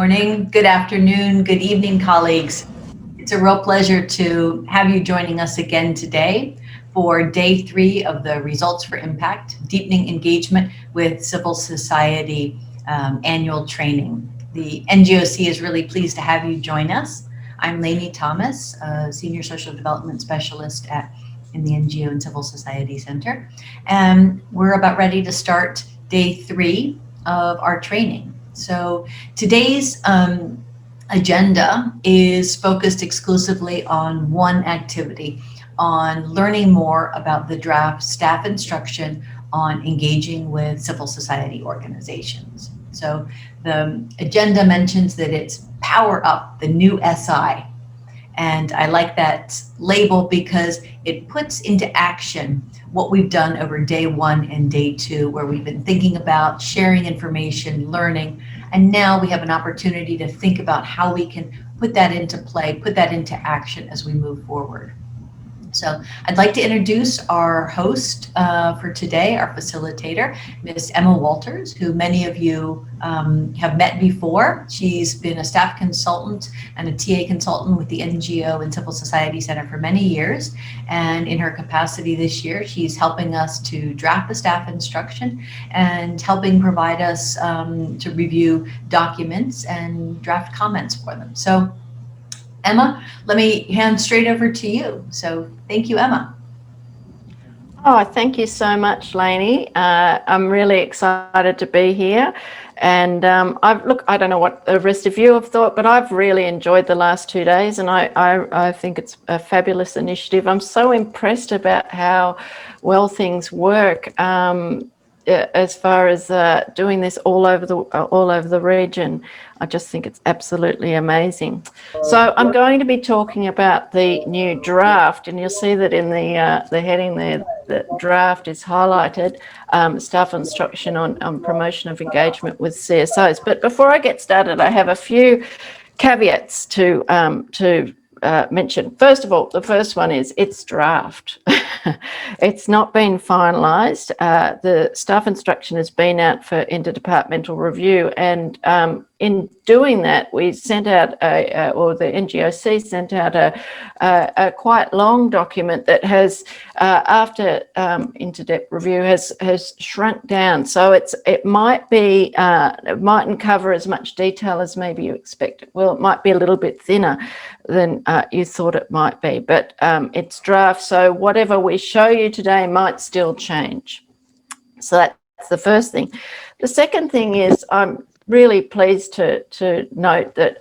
morning, good afternoon, good evening, colleagues. It's a real pleasure to have you joining us again today for day 3 of the Results for Impact, Deepening Engagement with Civil Society annual training. The NGOC is really pleased to have you join us. I'm Lainey Thomas, Senior Social Development Specialist in the NGO and Civil Society Center. And we're about ready to start day 3 of our training. So today's agenda is focused exclusively on one activity, on learning more about the draft staff instruction on engaging with civil society organizations. So the agenda mentions that it's Power Up, the new SI. And I like that label because it puts into action what we've done over day 1 and day 2, where we've been thinking about sharing information, learning, and now we have an opportunity to think about how we can put that into play, put that into action as we move forward. So I'd like to introduce our host for today, our facilitator, Ms. Emma Walters, who many of you have met before. She's been a staff consultant and a TA consultant with the NGO and Civil Society Center for many years. And in her capacity this year, she's helping us to draft the staff instruction and helping provide us to review documents and draft comments for them. So Emma, let me hand straight over to you. So thank you, Emma. Oh, thank you so much, Lainey. I'm really excited to be here. And I don't know what the rest of you have thought, but I've really enjoyed the last 2 days, and I think it's a fabulous initiative. I'm so impressed about how well things work as far as doing this all over the region. I just think it's absolutely amazing. So I'm going to be talking about the new draft, and you'll see that in the heading there, the draft is highlighted, staff instruction on promotion of engagement with CSOs. But before I get started, I have a few caveats to mention. First of all, the first one is it's draft. It's not been finalised. The staff instruction has been out for interdepartmental review, and in doing that, we sent out or the NGOC sent out a quite long document that has, after inter-depth review, has shrunk down. So it mightn't cover as much detail as maybe you expect. Well, it might be a little bit thinner than you thought it might be, but it's draft. So whatever we show you today might still change. So that's the first thing. The second thing is I'm really pleased to note that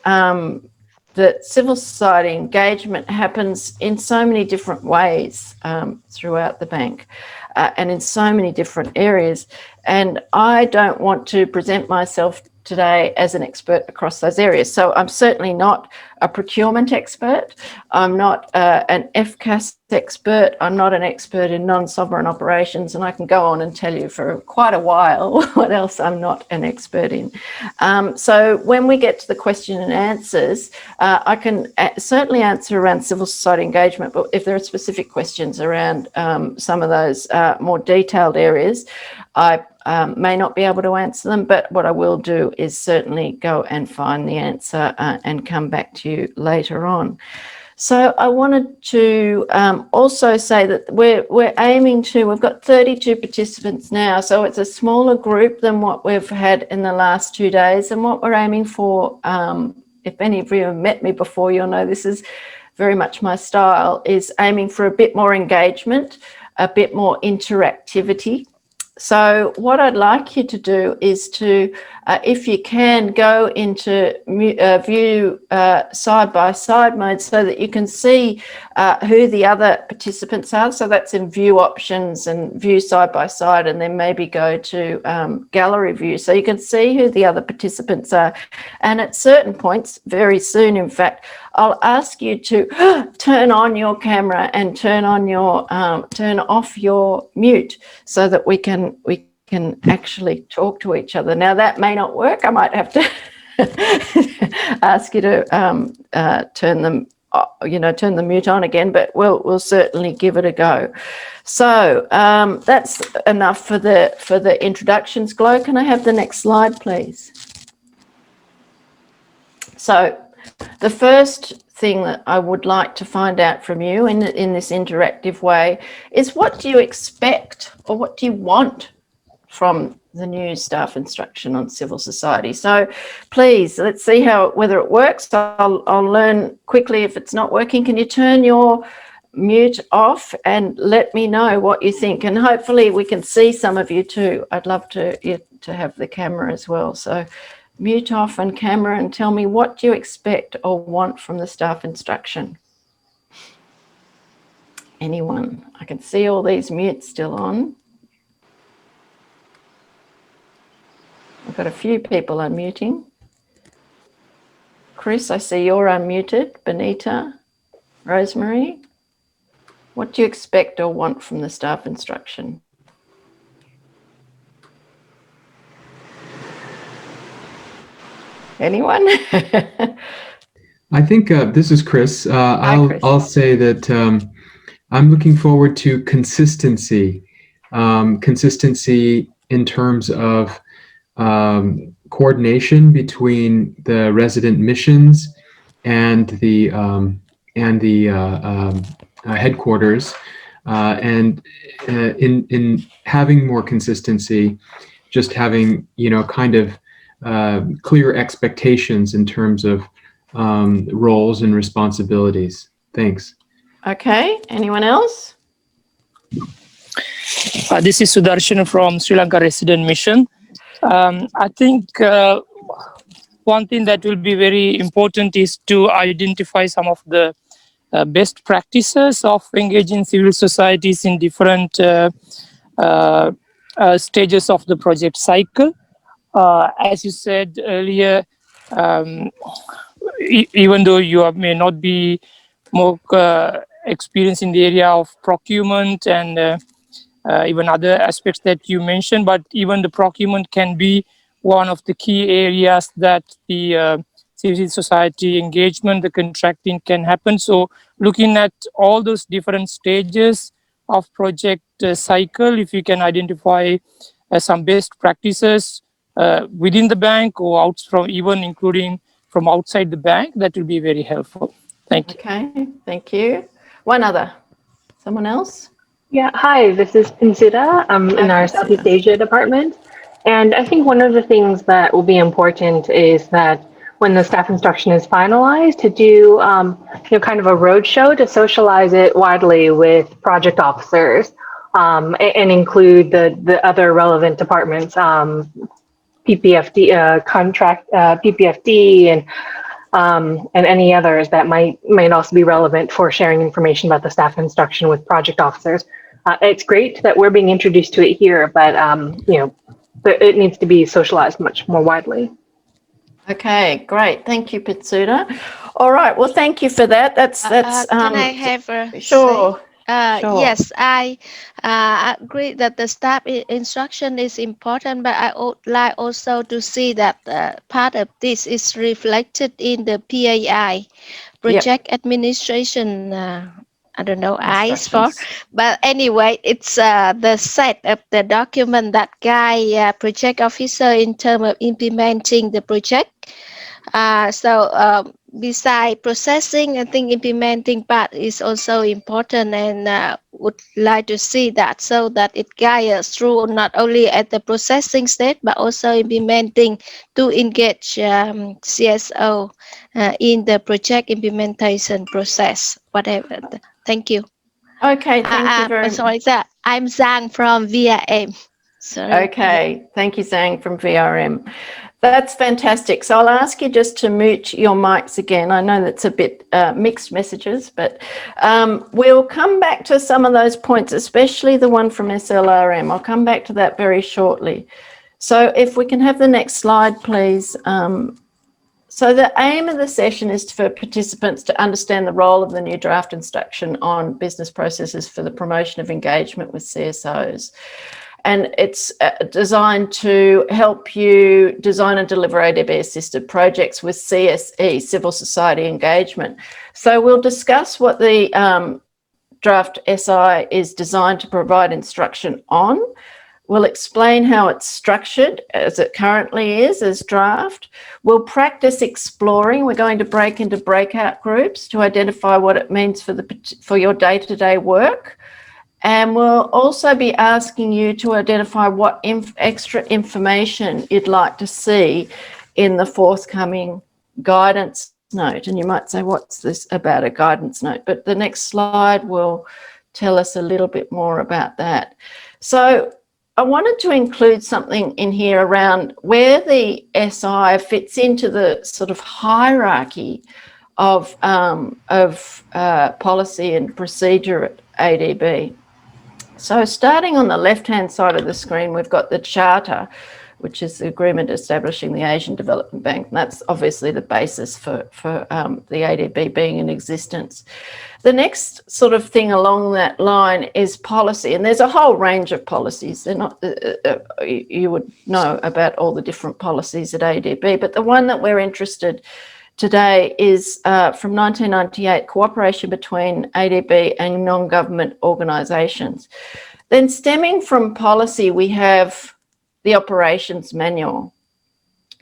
that civil society engagement happens in so many different ways throughout the bank and in so many different areas. And I don't want to present myself today as an expert across those areas. So I'm certainly not a procurement expert. I'm not an FCAS expert. I'm not an expert in non-sovereign operations, and I can go on and tell you for quite a while what else I'm not an expert in. So when we get to the question and answers, I can certainly answer around civil society engagement, but if there are specific questions around some of those more detailed areas, I may not be able to answer them, but what I will do is certainly go and find the answer and come back to you later on. So I wanted to also say that we're aiming to, we've got 32 participants now, so it's a smaller group than what we've had in the last 2 days. And what we're aiming for, if any of you have met me before, you'll know this is very much my style, is aiming for a bit more engagement, a bit more interactivity. So what I'd like you to do is to, if you can, go into view side-by-side mode so that you can see who the other participants are. So that's in view options and view side-by-side, and then maybe go to gallery view so you can see who the other participants are. And at certain points, very soon in fact, I'll ask you to turn on your camera and turn off your mute so that we can actually talk to each other. Now that may not work. I might have to ask you to turn the mute on again, but we'll certainly give it a go. So that's enough for the introductions. Glo, can I have the next slide, please? So the first thing that I would like to find out from you in this interactive way is, what do you expect or what do you want from the new staff instruction on civil society? So please, let's see whether it works. I'll learn quickly if it's not working. Can you turn your mute off and let me know what you think? And hopefully we can see some of you too. I'd love to have the camera as well. So mute off and camera, and tell me, what do you expect or want from the staff instruction? Anyone? I can see all these mutes still on. I've got a few people unmuting. Chris, I see you're unmuted. Benita, Rosemary, what do you expect or want from the staff instruction? Anyone? I think this is Chris. Chris. I'll say that I'm looking forward to consistency. Consistency in terms of coordination between the resident missions and the headquarters, and in having more consistency, just having kind of clear expectations in terms of roles and responsibilities. Thanks. Okay, anyone else? This is Sudarshan from Sri Lanka Resident Mission. I think one thing that will be very important is to identify some of the best practices of engaging civil societies in different stages of the project cycle. As you said earlier, even though you may not be more experienced in the area of procurement and even other aspects that you mentioned, but even the procurement can be one of the key areas that the civil society engagement, the contracting can happen. So looking at all those different stages of project cycle, if you can identify some best practices within the bank or out from, even including from outside the bank, that will be very helpful. Thank you. Okay, thank you. One other. Someone else? Yeah, hi, this is Pinsita. I'm in our Southeast Asia department. And I think one of the things that will be important is that when the staff instruction is finalized, to do kind of a roadshow to socialize it widely with project officers, and include the other relevant departments, PPFD, PPFD, and any others that might also be relevant for sharing information about the staff instruction with project officers. It's great that we're being introduced to it here, but it needs to be socialized much more widely. Okay, great. Thank you, Pitsuda. All right. Well, thank you for that. That's can I have a sure. Sure. Yes, I agree that the staff instruction is important, but I would like also to see that part of this is reflected in the PAI, Project Administration. I don't know eyes for, but anyway, it's the set of the document that guide project officer in terms of implementing the project. Beside processing, I think implementing part is also important, and would like to see that so that it guides us through not only at the processing stage, but also implementing to engage CSO in the project implementation process, whatever. Thank you. Okay, thank you very much. Sorry, sir. I'm Zhang from VRM. Sorry. Okay, thank you, Zhang from VRM. That's fantastic. So I'll ask you just to mute your mics again. I know that's a bit mixed messages, but we'll come back to some of those points, especially the one from SLRM. I'll come back to that very shortly. So if we can have the next slide, please. So the aim of the session is for participants to understand the role of the new draft instruction on business processes for the promotion of engagement with CSOs. And it's designed to help you design and deliver ADB-assisted projects with CSE, civil society engagement. So we'll discuss what the draft SI is designed to provide instruction on. We'll explain how it's structured as it currently is as draft. We'll practice exploring. We're going to break into breakout groups to identify what it means for your day-to-day work. And we'll also be asking you to identify what extra information you'd like to see in the forthcoming guidance note. And you might say, what's this about a guidance note? But the next slide will tell us a little bit more about that. So I wanted to include something in here around where the SI fits into the sort of hierarchy of policy and procedure at ADB. So starting on the left-hand side of the screen, we've got the Charter, which is the agreement establishing the Asian Development Bank. And that's obviously the basis for the ADB being in existence. The next sort of thing along that line is policy. And there's a whole range of policies. They're not, you would know about all the different policies at ADB, but the one that we're interested today is from 1998, cooperation between ADB and non-government organisations. Then stemming from policy, we have the operations manual.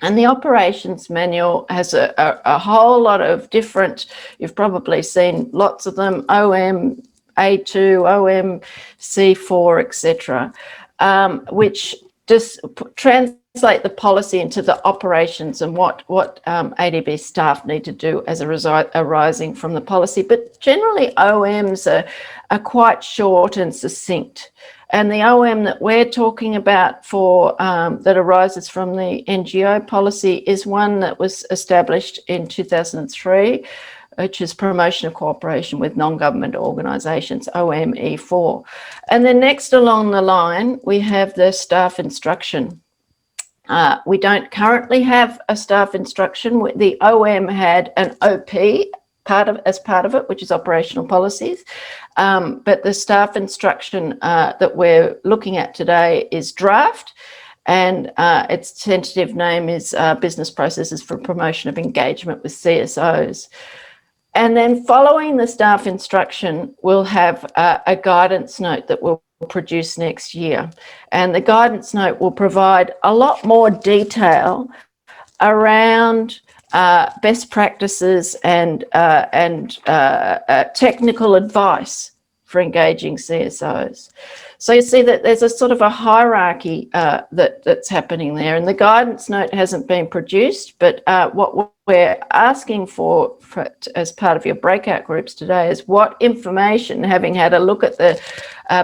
And the operations manual has a whole lot of different, you've probably seen lots of them, OM A2, OM C4, etc., which just translate the policy into the operations and what ADB staff need to do as a result arising from the policy. But generally OMs are quite short and succinct. And the OM that we're talking about for that arises from the NGO policy is one that was established in 2003, which is promotion of cooperation with non-government organisations, OME4. And then next along the line, we have the staff instruction. We don't currently have a staff instruction. The OM had an OP as part of it, which is operational policies. But the staff instruction that we're looking at today is draft, and its tentative name is Business Processes for Promotion of Engagement with CSOs. And then following the staff instruction, we'll have a guidance note that we'll produce next year. And the guidance note will provide a lot more detail around best practices and technical advice for engaging CSOs. So you see that there's a sort of a hierarchy that's happening there, and the guidance note hasn't been produced, but what we're asking for as part of your breakout groups today is what information, having had a look at the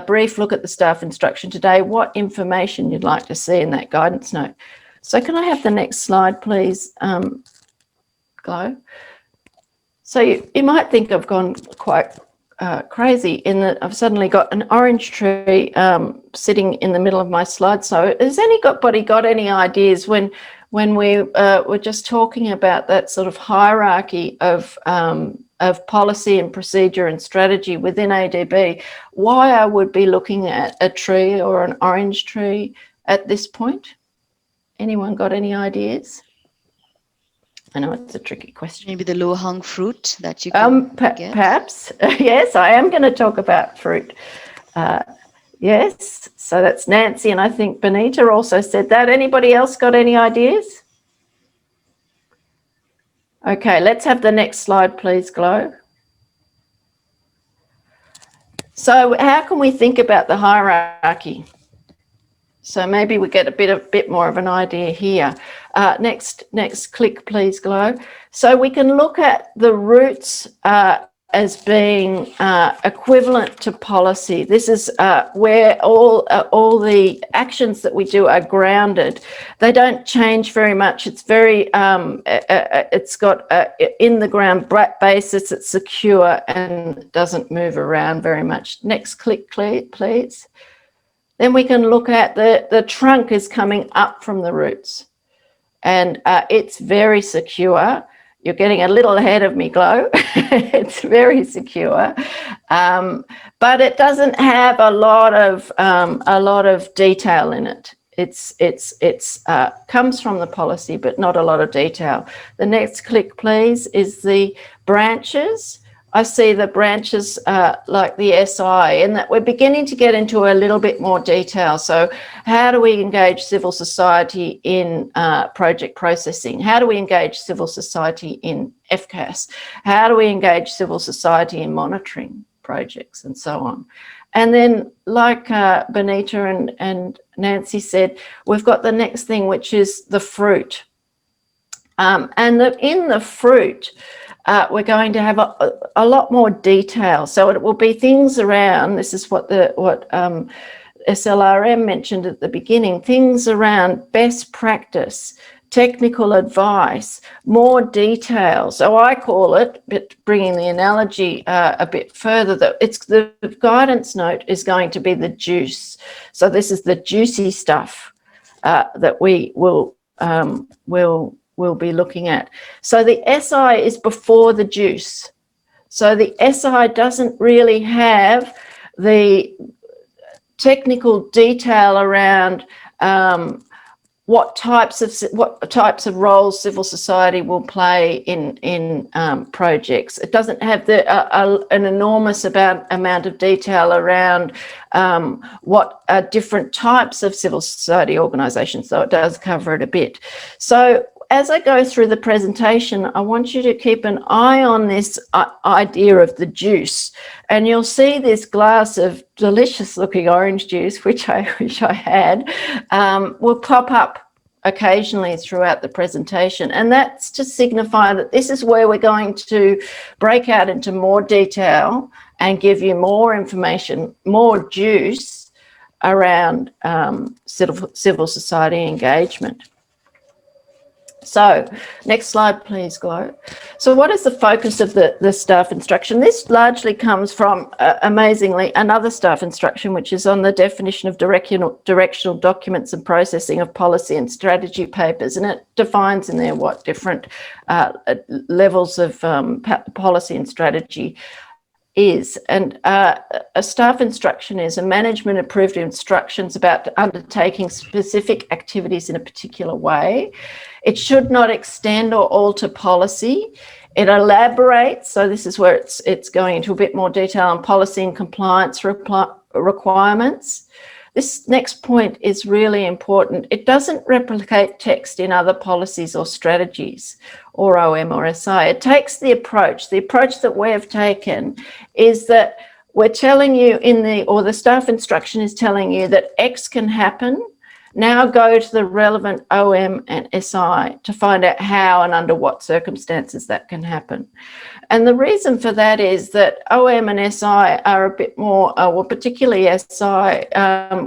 brief look at the staff instruction today, what information you'd like to see in that guidance note. So can I have the next slide, please, Glo? So you might think I've gone quite crazy in that I've suddenly got an orange tree sitting in the middle of my slide. So has anybody got any ideas when we were just talking about that sort of hierarchy of policy and procedure and strategy within ADB, why I would be looking at a tree or an orange tree at this point? Anyone got any ideas? I know it's a tricky question. Maybe the low-hung fruit that you can get. Perhaps. Yes, I am going to talk about fruit. Yes, so that's Nancy, and I think Benita also said that. Anybody else got any ideas? Okay, let's have the next slide, please, Glo. So how can we think about the hierarchy? So maybe we get a bit more of an idea here. Next click, please, Glo. So we can look at the roots as being equivalent to policy. This is where all the actions that we do are grounded. They don't change very much. It's very, it's got in the ground basis. It's secure and doesn't move around very much. Next click, please. Then we can look at the trunk is coming up from the roots, and it's very secure. You're getting a little ahead of me, Glo. It's very secure, but it doesn't have a lot of detail in it. It's comes from the policy, but not a lot of detail. The next click, please, is the branches I see the branches like the SI, and that we're beginning to get into a little bit more detail. So how do we engage civil society in project processing? How do we engage civil society in FCAS? How do we engage civil society in monitoring projects and so on? And then, like Benita and Nancy said, we've got the next thing, which is the fruit. In the fruit, we're going to have a lot more detail. So it will be things around, this is what SLRM mentioned at the beginning, things around best practice, technical advice, more detail. So I call it, but bringing the analogy a bit further, that it's the guidance note is going to be the juice. So this is the juicy stuff that we will be looking at. So the SI is before the juice. So the SI doesn't really have the technical detail around what types of roles civil society will play in projects. It doesn't have an enormous amount of detail around what are different types of civil society organisations, though it does cover it a bit. So as I go through the presentation, I want you to keep an eye on this idea of the juice, and you'll see this glass of delicious looking orange juice, which I wish I had, will pop up occasionally throughout the presentation. And that's to signify that this is where we're going to break out into more detail and give you more information, more juice around civil society engagement. So next slide, please, Glo. So what is the focus of the staff instruction? This largely comes from, amazingly, another staff instruction, which is on the definition of directional documents and processing of policy and strategy papers. And it defines in there what different levels of policy and strategy is. And a staff instruction is a management approved instructions about undertaking specific activities in a particular way. It should not extend or alter policy. It elaborates, so this is where it's going into a bit more detail on policy and compliance requirements. This next point is really important. It doesn't replicate text in other policies or strategies or OM or SI. It takes the approach that we've taken is that we're telling you the staff instruction is telling you that X can happen. Now go to the relevant OM and SI to find out how and under what circumstances that can happen. And the reason for that is that OM and SI are a bit more, well, particularly SI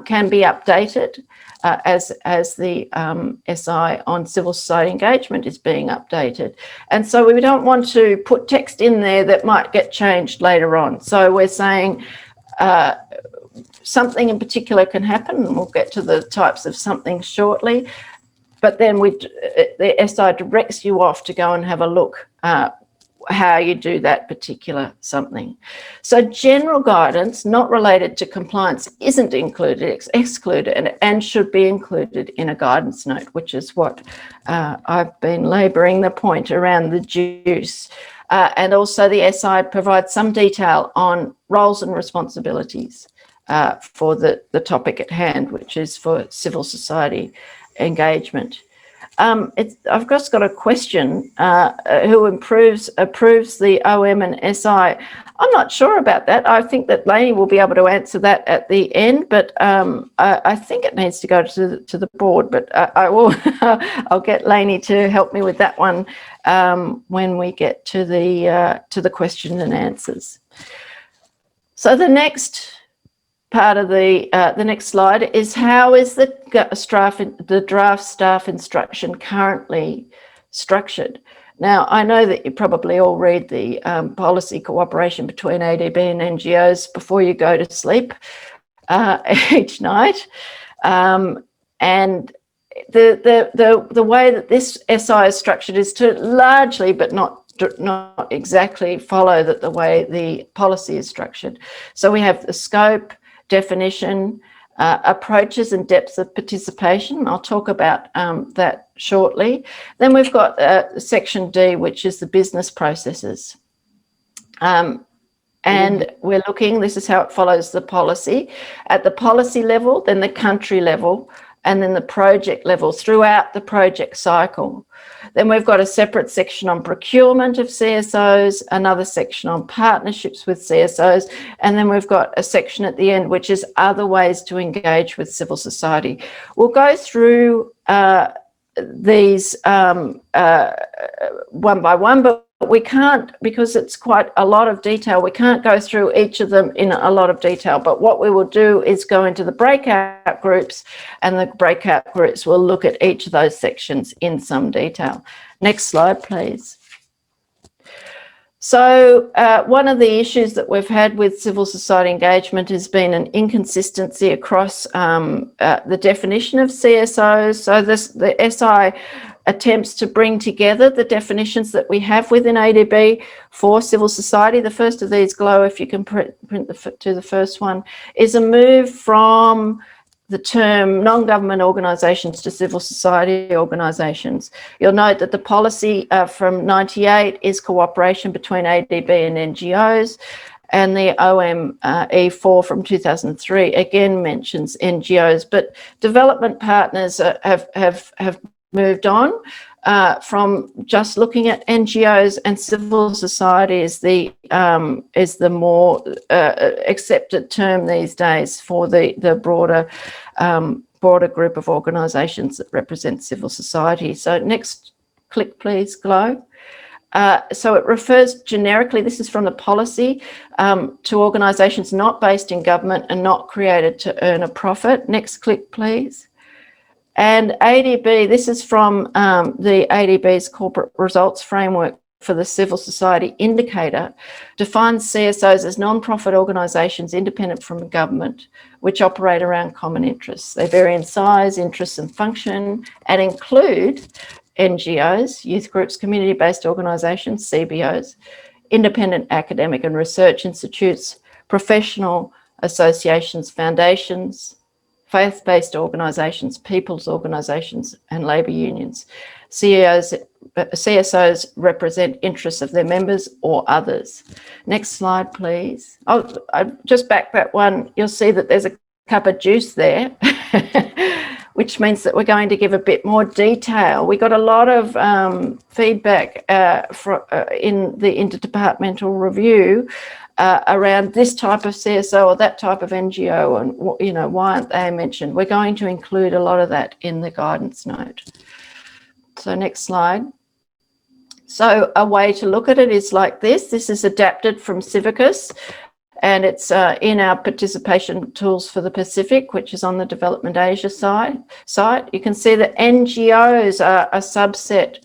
can be updated as the SI on civil society engagement is being updated. And so we don't want to put text in there that might get changed later on. So we're saying something in particular can happen, and we'll get to the types of something shortly. But then the SI directs you off to go and have a look how you do that particular something. So general guidance not related to compliance isn't included, it's excluded, and should be included in a guidance note, which is what I've been labouring the point around the juice. And also the SI provides some detail on roles and responsibilities for the topic at hand, which is for civil society engagement. I've just got a question. Who approves the OM and SI? I'm not sure about that. I think that Lainey will be able to answer that at the end, but I think it needs to go to the board. But I will. I'll get Lainey to help me with that one when we get to the question and answers. So the next part of the next slide is how is the draft staff instruction currently structured? Now, I know that you probably all read the policy cooperation between ADB and NGOs before you go to sleep each night, and the way that this SI is structured is to largely, but not exactly, follow the way the policy is structured. So we have the scope, definition, approaches and depths of participation. I'll talk about that shortly. Then we've got section D, which is the business processes. And we're looking, this is how it follows the policy. At the policy level, then the country level, and then the project level throughout the project cycle. Then we've got a separate section on procurement of CSOs, another section on partnerships with CSOs, and then we've got a section at the end, which is other ways to engage with civil society. We'll go through these one by one, but we can't, because it's quite a lot of detail, we can't go through each of them in a lot of detail. But what we will do is go into the breakout groups, and the breakout groups will look at each of those sections in some detail. Next slide, please. So one of the issues that we've had with civil society engagement has been an inconsistency across the definition of CSOs. So the SI attempts to bring together the definitions that we have within ADB for civil society. The first of these, Glow, if you can print to the first one, is a move from the term non-government organisations to civil society organisations. You'll note that the policy from 98 is cooperation between ADB and NGOs, and the OME4 from 2003 again mentions NGOs, but development partners have moved on from just looking at NGOs, and civil society is the more accepted term these days for the broader group of organisations that represent civil society. So next click, please, Glow. So it refers generically, this is from the policy, to organisations not based in government and not created to earn a profit. Next click, please. And ADB, this is from the ADB's corporate results framework for the civil society indicator, defines CSOs as non-profit organisations independent from government, which operate around common interests. They vary in size, interests and function, and include NGOs, youth groups, community-based organisations, CBOs, independent academic and research institutes, professional associations, foundations, faith-based organisations, people's organisations and labour unions. CSOs represent interests of their members or others. Next slide, please. Oh, I just back that one. You'll see that there's a cup of juice there, which means that we're going to give a bit more detail. We got a lot of feedback in the interdepartmental review around this type of CSO or that type of NGO, and why aren't they mentioned? We're going to include a lot of that in the guidance note. So next slide. So a way to look at it is like this. This is adapted from Civicus, and it's in our participation tools for the Pacific, which is on the Development Asia site. You can see that NGOs are a subset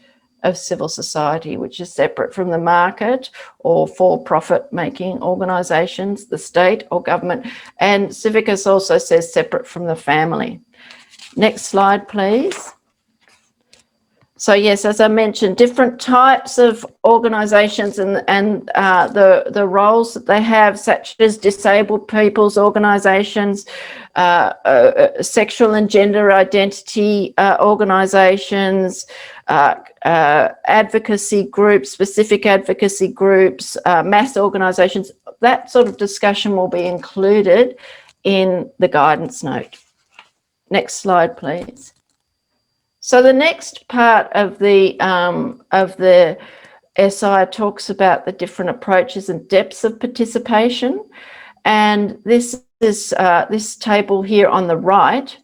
of civil society, which is separate from the market or for-profit making organisations, the state or government. And Civicus also says separate from the family. Next slide, please. So yes, as I mentioned, different types of organisations and the roles that they have, such as disabled people's organisations, sexual and gender identity organisations, advocacy groups, specific advocacy groups, mass organisations. That sort of discussion will be included in the guidance note. Next slide, please. So the next part of the SI talks about the different approaches and depths of participation, and this is this table here on the right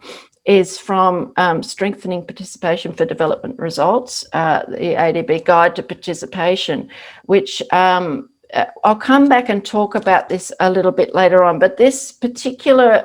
is from Strengthening Participation for Development Results, the ADB Guide to Participation, which I'll come back and talk about this a little bit later on, but this particular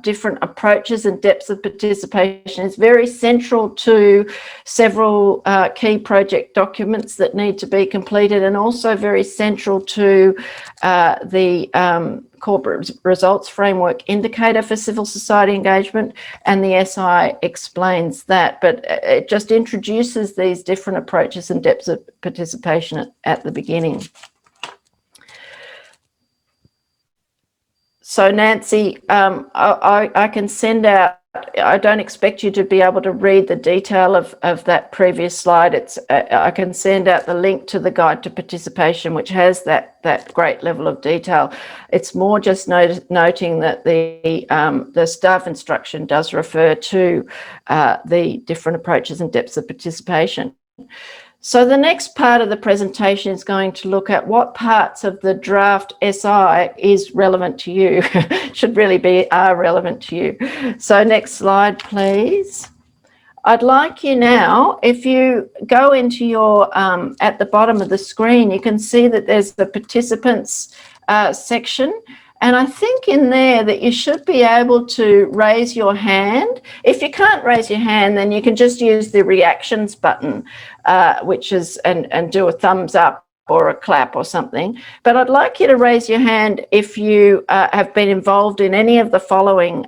different approaches and depths of participation is very central to several key project documents that need to be completed, and also very central to the corporate results framework indicator for civil society engagement, and the SI explains that, but it just introduces these different approaches and depths of participation at the beginning. So Nancy, I can send out I don't expect you to be able to read the detail of that previous slide. I can send out the link to the guide to participation, which has that great level of detail. It's more just noting that the staff instruction does refer to the different approaches and depths of participation. So the next part of the presentation is going to look at what parts of the draft SI is relevant to you, should really are relevant to you. So next slide, please. I'd like you now, if you go into your, at the bottom of the screen, you can see that there's the participants section. And I think in there that you should be able to raise your hand. If you can't raise your hand, then you can just use the reactions button, which is, and do a thumbs up or a clap or something. But I'd like you to raise your hand if you have been involved in any of the following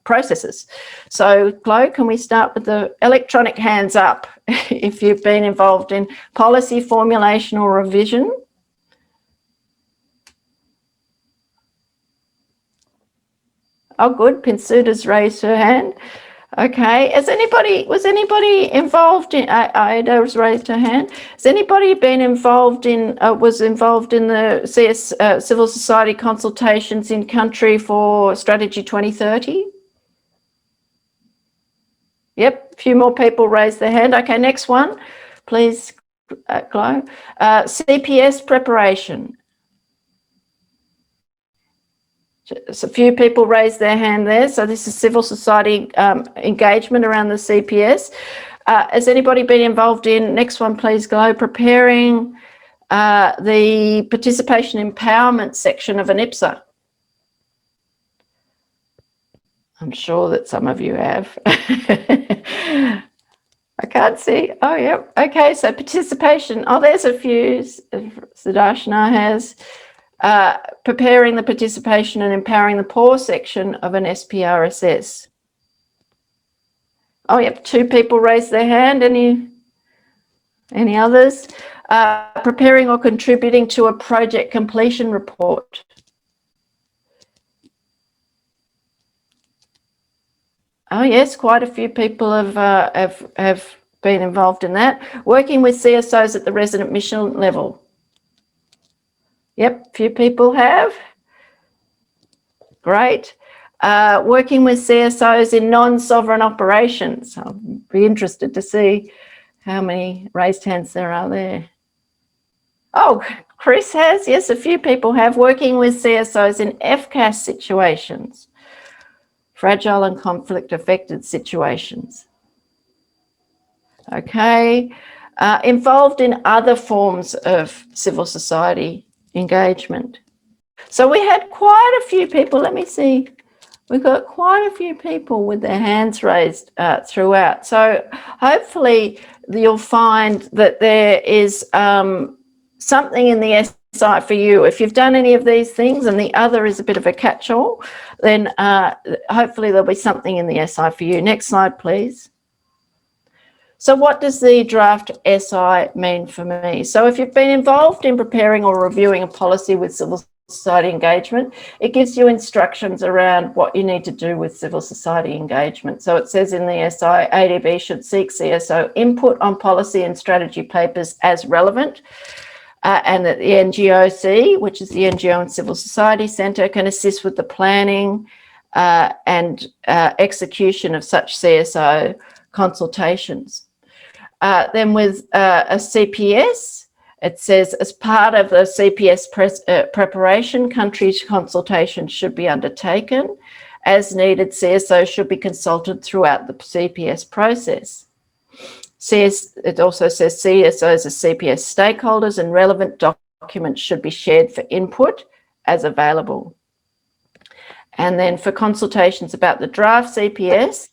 processes. So, Chloe, can we start with the electronic hands up if you've been involved in policy formulation or revision? Oh, good. Pinsuta's raised her hand. Okay. Was anybody involved in, Ida's raised her hand. Has anybody been involved in, was involved in the civil society consultations in country for Strategy 2030? Yep. A few more people raised their hand. Okay. Next one, please, Chloe. CPS preparation. So a few people raised their hand there. So this is civil society engagement around the CPS. Has anybody been involved in, next one please, Glo, preparing the participation empowerment section of an IPSA? I'm sure that some of you have. I can't see. Oh, yeah. Okay, so participation. Oh, there's a few. Sudarshana has. Preparing the participation and empowering the poor section of an SPRSS. Oh, yep, 2 people raised their hand. Any others? Preparing or contributing to a project completion report. Oh, yes, quite a few people have been involved in that. Working with CSOs at the resident mission level. Yep, a few people have. Great. Working with CSOs in non-sovereign operations. I'll be interested to see how many raised hands there are there. Oh, Chris has. Yes, a few people have. Working with CSOs in FCAS situations. Fragile and conflict-affected situations. Okay. Involved in other forms of civil society engagement. So we had quite a few people. Let me see. We've got quite a few people with their hands raised throughout. So hopefully you'll find that there is something in the SI for you. If you've done any of these things and the other is a bit of a catch-all, then hopefully there'll be something in the SI for you. Next slide, please. So what does the draft SI mean for me? So if you've been involved in preparing or reviewing a policy with civil society engagement, it gives you instructions around what you need to do with civil society engagement. So it says in the SI, ADB should seek CSO input on policy and strategy papers as relevant, and that the NGOC, which is the NGO and Civil Society Centre, can assist with the planning and execution of such CSO consultations. Then with a CPS, it says as part of the CPS preparation, country consultations should be undertaken. As needed, CSO should be consulted throughout the CPS process. It also says CSOs as CPS stakeholders and relevant documents should be shared for input as available. And then for consultations about the draft CPS,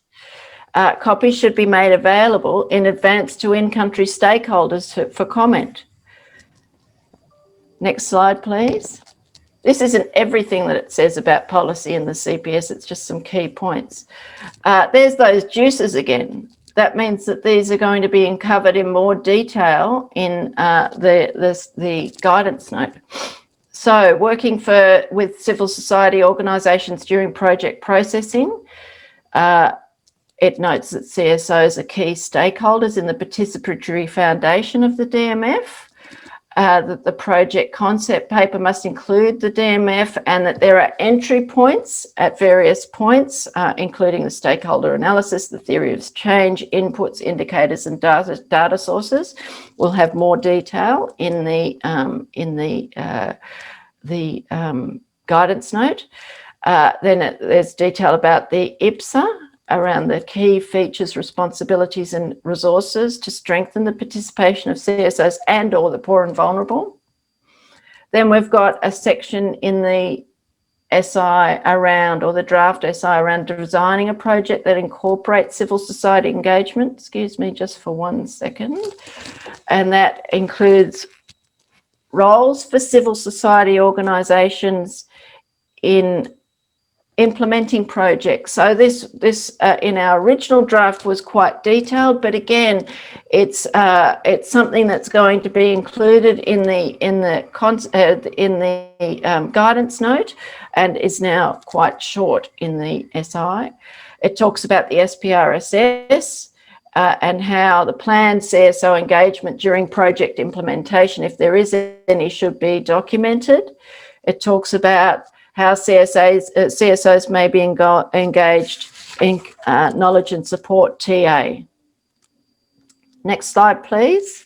copies should be made available in advance to in-country stakeholders for comment. Next slide, please. This isn't everything that it says about policy in the CPS, it's just some key points. There's those juices again. That means that these are going to be covered in more detail in the guidance note. So working with civil society organisations during project processing, It notes that CSOs are key stakeholders in the participatory foundation of the DMF, that the project concept paper must include the DMF, and that there are entry points at various points, including the stakeholder analysis, the theory of change, inputs, indicators, and data sources. We'll have more detail in the guidance note. Then there's detail about the IPSA, around the key features, responsibilities and resources to strengthen the participation of CSOs and or the poor and vulnerable. Then we've got a section in the SI around, or the draft SI around, designing a project that incorporates civil society engagement. Excuse me just for 1 second. And that includes roles for civil society organisations in implementing projects. So this in our original draft was quite detailed, but again, it's something that's going to be included in the guidance note, and is now quite short in the SI. It talks about the SPRSS and how the planned CSO engagement during project implementation, if there is any, should be documented. It talks about how CSOs may be engaged in knowledge and support TA. Next slide, please.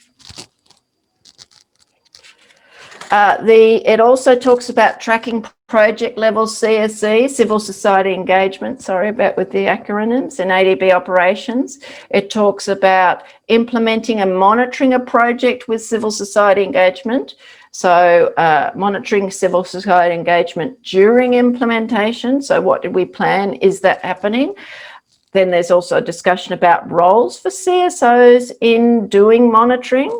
It also talks about tracking project level CSE, civil society engagement, sorry about with the acronyms, in ADB operations. It talks about implementing and monitoring a project with civil society engagement. So monitoring civil society engagement during implementation. So what did we plan? Is that happening? Then there's also a discussion about roles for CSOs in doing monitoring.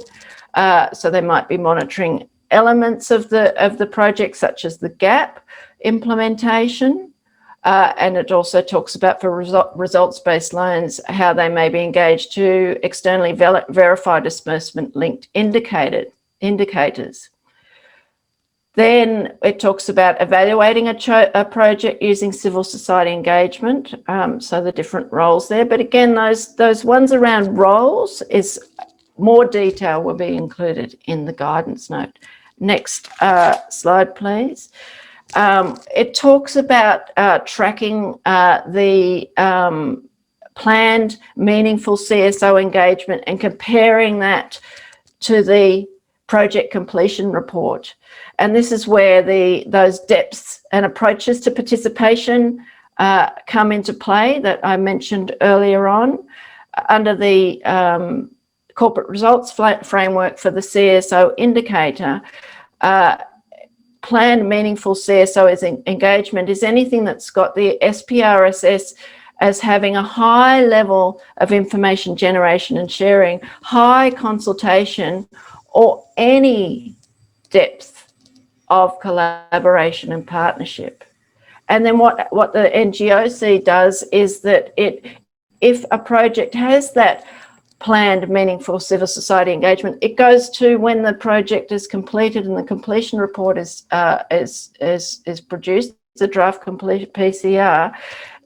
So they might be monitoring elements of the project, such as the gap implementation. And it also talks about, for results-based loans, how they may be engaged to externally verify disbursement linked indicators. Then it talks about evaluating a project using civil society engagement, so the different roles there. But again, those ones around roles, is more detail will be included in the guidance note. Next slide, please. It talks about tracking the planned meaningful CSO engagement and comparing that to the project completion report. And this is where those depths and approaches to participation come into play that I mentioned earlier on. Under the corporate results framework for the CSO indicator, planned meaningful CSO engagement is anything that's got the SPRSS as having a high level of information generation and sharing, high consultation, or any depth of collaboration and partnership. And then what the NGOC does is that if a project has that planned meaningful civil society engagement, it goes to, when the project is completed and the completion report is produced, the draft complete PCR,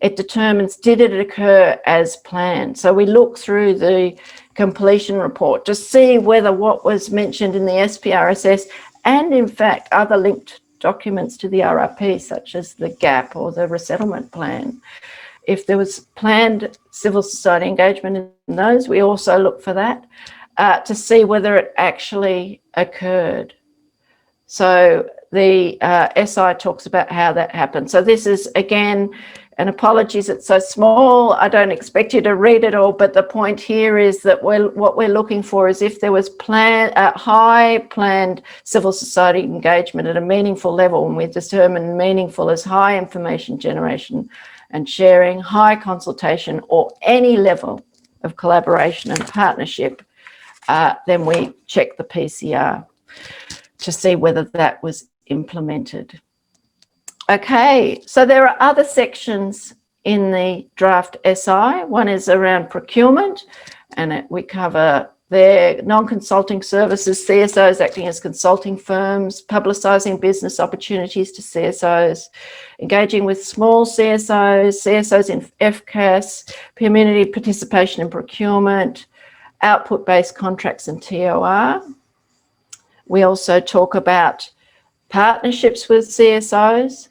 it determines, did it occur as planned? So we look through the completion report to see whether what was mentioned in the SPRSS, and in fact other linked documents to the RRP, such as the GAP or the resettlement plan, if there was planned civil society engagement in those, we also look for that to see whether it actually occurred. So the SI talks about how that happened. So this is, again, and apologies, it's so small, I don't expect you to read it all, but the point here is that what we're looking for is if there was high planned civil society engagement at a meaningful level, and we determine meaningful as high information generation and sharing, high consultation, or any level of collaboration and partnership, then we check the PCR to see whether that was implemented. Okay, so there are other sections in the draft SI. One is around procurement, and we cover Their non-consulting services, CSOs acting as consulting firms, publicising business opportunities to CSOs, engaging with small CSOs, CSOs in FCAS, community participation in procurement, output-based contracts and TOR. We also talk about partnerships with CSOs,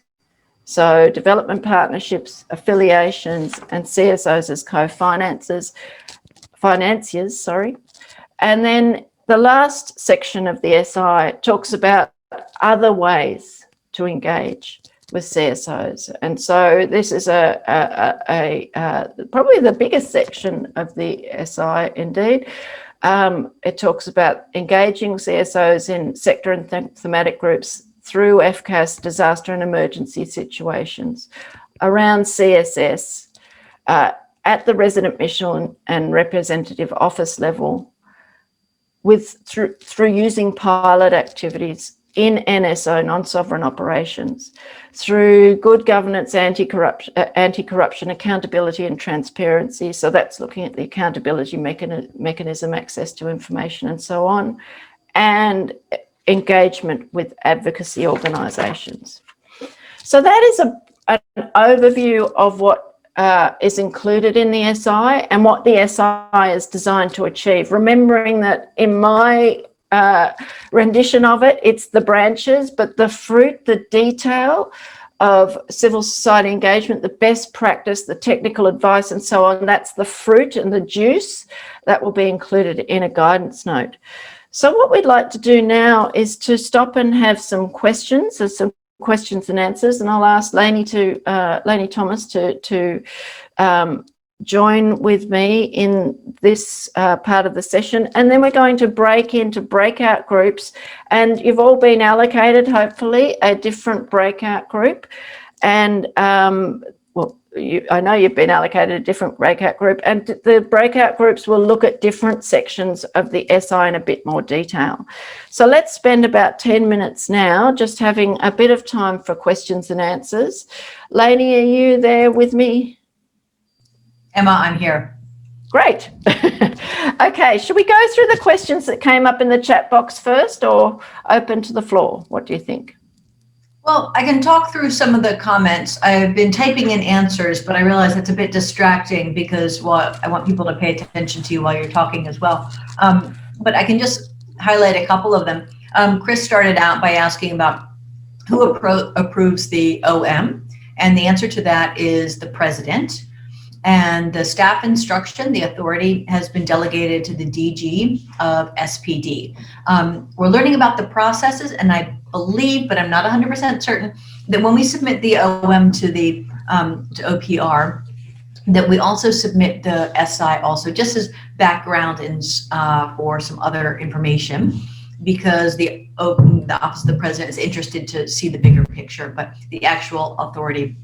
so development partnerships, affiliations, and CSOs as co-financiers, And then the last section of the SI talks about other ways to engage with CSOs. And so this is probably the biggest section of the SI indeed. It talks about engaging CSOs in sector and thematic groups through FCAS, disaster and emergency situations, around CSS, at the resident mission and representative office level, through using pilot activities in NSO, non-sovereign operations, through good governance, anti-corruption, accountability and transparency. So that's looking at the accountability mechanism, access to information and so on, and engagement with advocacy organisations. So that is an overview of what is included in the SI and what the SI is designed to achieve. Remembering that in my rendition of it, it's the branches, but the fruit, the detail of civil society engagement, the best practice, the technical advice and so on, that's the fruit and the juice that will be included in a guidance note. So what we'd like to do now is to stop and have some questions. There's some questions and answers, and I'll ask Lainey Thomas to join with me in this part of the session, and then we're going to break into breakout groups, and you've all been allocated hopefully a different breakout group, and I know you've been allocated a different breakout group, and the breakout groups will look at different sections of the SI in a bit more detail. So let's spend about 10 minutes now just having a bit of time for questions and answers. Lainey, are you there with me? Emma, I'm here. Great. Okay, should we go through the questions that came up in the chat box first, or open to the floor? What do you think? Well, I can talk through some of the comments. I've been typing in answers, but I realize it's a bit distracting because I want people to pay attention to you while you're talking as well. But I can just highlight a couple of them. Chris started out by asking about who approves the OM, and the answer to that is the president. And the staff instruction, the authority, has been delegated to the DG of SPD. We're learning about the processes, and I believe, but I'm not 100% certain, that when we submit the OM to the to OPR, that we also submit the SI also, just as background and for some other information, because the Office of the President is interested to see the bigger picture, but the actual authority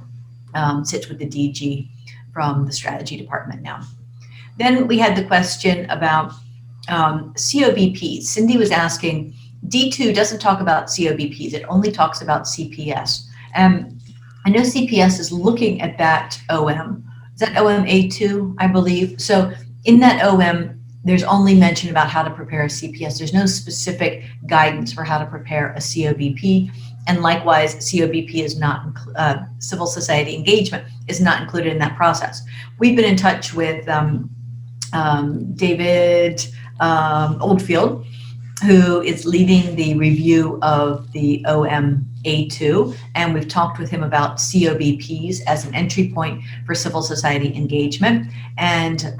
sits with the DG from the strategy department now. Then we had the question about COBPs. Cindy was asking, D2 doesn't talk about COBPs, it only talks about CPS. And I know CPS is looking at that OM. Is that OM A2, I believe? So in that OM, there's only mention about how to prepare a CPS. There's no specific guidance for how to prepare a COBP. And likewise, COBP is not, civil society engagement is not included in that process. We've been in touch with David Oldfield, who is leading the review of the OM A2, and we've talked with him about COBPs as an entry point for civil society engagement. And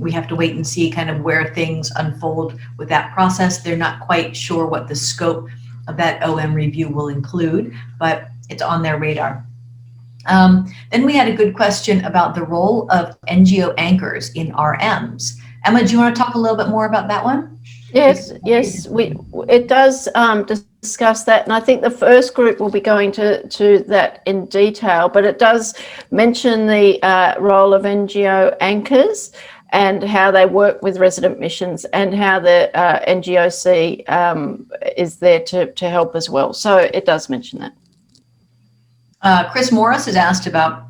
we have to wait and see kind of where things unfold with that process. They're not quite sure what the scope of that OM review will include, but it's on their radar. Then we had a good question about the role of NGO anchors in RMs. Emma, do you want to talk a little bit more about that one? Yes, it does discuss that, and I think the first group will be going to that in detail, but it does mention the role of NGO anchors and how they work with resident missions, and how the NGOC is there to help as well. So it does mention that. Chris Morris has asked about,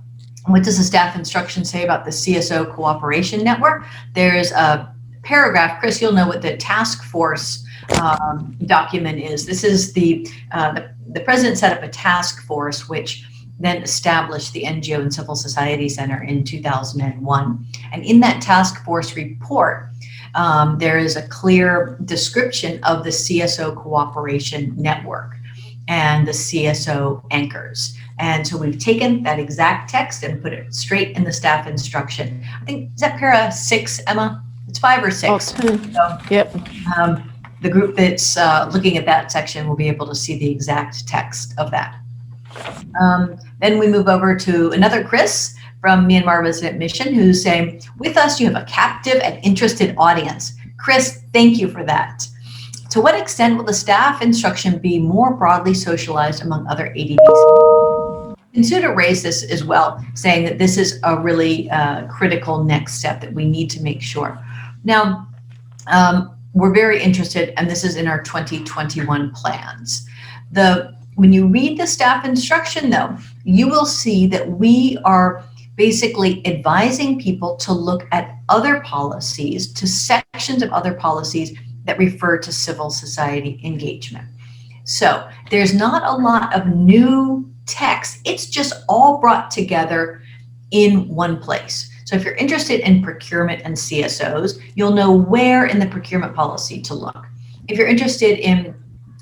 what does the staff instruction say about the CSO cooperation network? There's a paragraph, Chris, you'll know what the task force document is. This is the president set up a task force which then established the NGO and Civil Society Center in 2001. And in that task force report, there is a clear description of the CSO cooperation network and the CSO anchors. And so we've taken that exact text and put it straight in the staff instruction. I think, is that para 6, Emma? It's 5 or 6. Oh, so, yep. The group that's looking at that section will be able to see the exact text of that. Then we move over to another Chris from Myanmar Resident Mission, who's saying, with us, you have a captive and interested audience. Chris, thank you for that. To what extent will the staff instruction be more broadly socialized among other ADBs? Consider raise this as well, saying that this is a really critical next step that we need to make sure. Now, we're very interested, and this is in our 2021 plans. When you read the staff instruction, though, you will see that we are basically advising people to look at other policies, to sections of other policies that refer to civil society engagement. So there's not a lot of new text. It's just all brought together in one place. So if you're interested in procurement and CSOs, you'll know where in the procurement policy to look. If you're interested in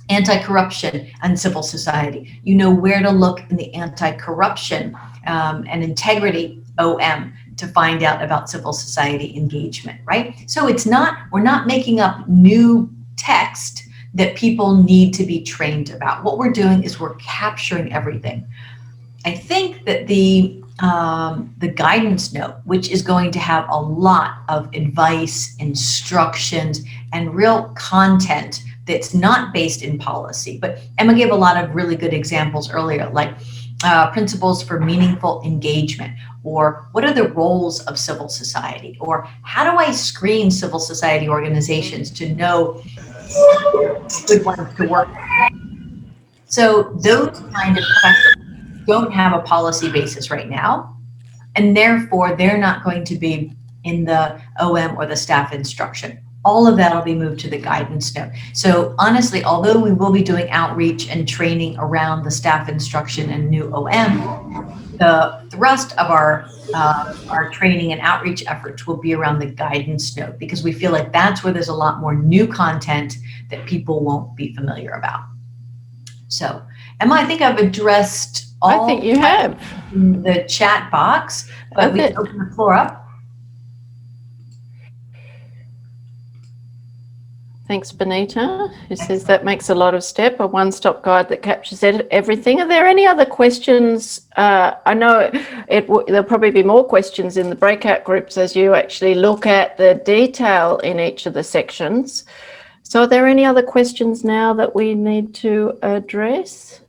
anti-corruption and civil society, you know where to look in the anti-corruption and integrity OM to find out about civil society engagement, right? So we're not making up new text that people need to be trained about. What we're doing is we're capturing everything. I think that the guidance note, which is going to have a lot of advice, instructions, and real content that's not based in policy. But Emma gave a lot of really good examples earlier, like principles for meaningful engagement, or what are the roles of civil society, or how do I screen civil society organizations to know good ones to work with? So those kind of questions don't have a policy basis right now, and therefore they're not going to be in the OM or the staff instruction. All of that will be moved to the guidance note. So honestly, although we will be doing outreach and training around the staff instruction and new OM, the thrust of our training and outreach efforts will be around the guidance note, because we feel like that's where there's a lot more new content that people won't be familiar about. So Emma, I think I've addressed all. I think you have. In the chat box, but we can open the floor up. Thanks, Benita, who says that makes a lot of step, a one-stop guide that captures everything. Are there any other questions? I know there'll probably be more questions in the breakout groups as you actually look at the detail in each of the sections. So are there any other questions now that we need to address?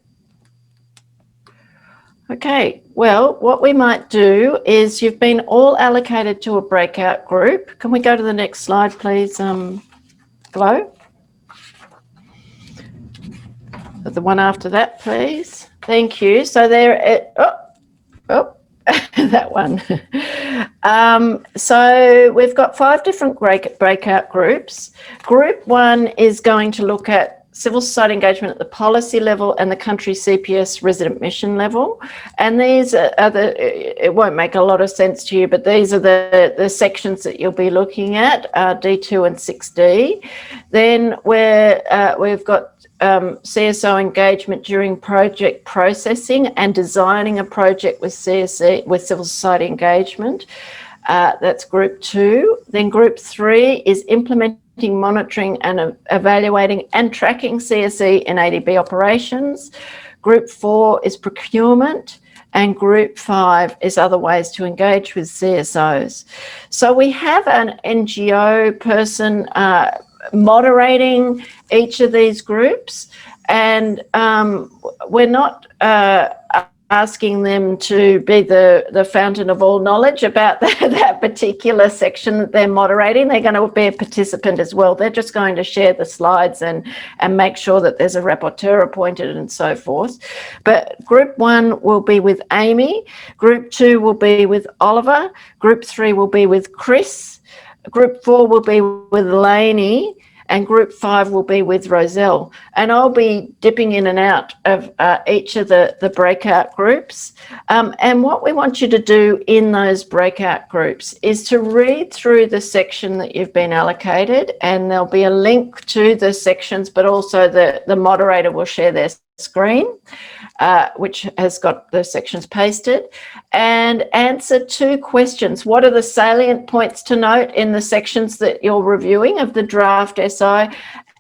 Okay, well, what we might do is you've been all allocated to a breakout group. Can we go to the next slide, please? Hello? The one after that, please. Thank you. So there, that one. So we've got 5 different breakout groups. Group 1 is going to look at civil society engagement at the policy level and the country CPS resident mission level. And these are it won't make a lot of sense to you, but these are the sections that you'll be looking at, D2 and 6D. Then we've got CSO engagement during project processing and designing a project with CSE, with civil society engagement. That's group 2. Then group 3 is implementing, monitoring and evaluating and tracking CSE in ADB operations. Group 4 is procurement, and group 5 is other ways to engage with CSOs. So we have an NGO person moderating each of these groups, and we're not asking them to be the fountain of all knowledge about that particular section that they're moderating. They're going to be a participant as well. They're just going to share the slides and make sure that there's a rapporteur appointed and so forth. But group 1 will be with Amy. Group 2 will be with Oliver. Group 3 will be with Chris. Group 4 will be with Lainey, and Group 5 will be with Roselle. And I'll be dipping in and out of each of the breakout groups. And what we want you to do in those breakout groups is to read through the section that you've been allocated, and there'll be a link to the sections, but also the moderator will share their screen, which has got the sections pasted, and answer 2 questions. What are the salient points to note in the sections that you're reviewing of the draft SI?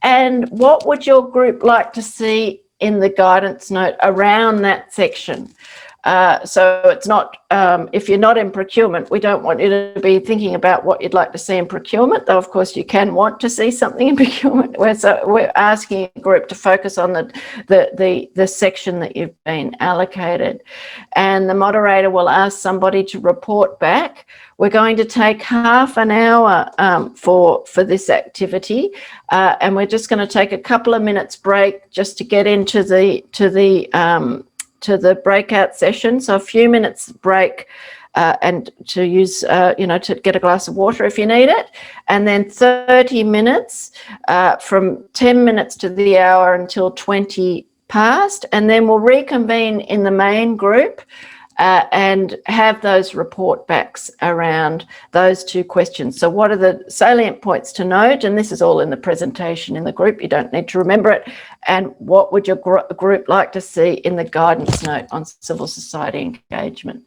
And what would your group like to see in the guidance note around that section? So it's not, if you're not in procurement, we don't want you to be thinking about what you'd like to see in procurement, though of course you can want to see something in procurement. We're asking a group to focus on the section that you've been allocated. And the moderator will ask somebody to report back. We're going to take half an hour for this activity, and we're just going to take a couple of minutes break just to get into to the breakout session. So a few minutes break and to use, to get a glass of water if you need it. And then 30 minutes from 10 minutes to the hour until 20 past. And then we'll reconvene in the main group and have those report backs around those 2 questions. So what are the salient points to note? And this is all in the presentation in the group. You don't need to remember it. And what would your group like to see in the guidance note on civil society engagement?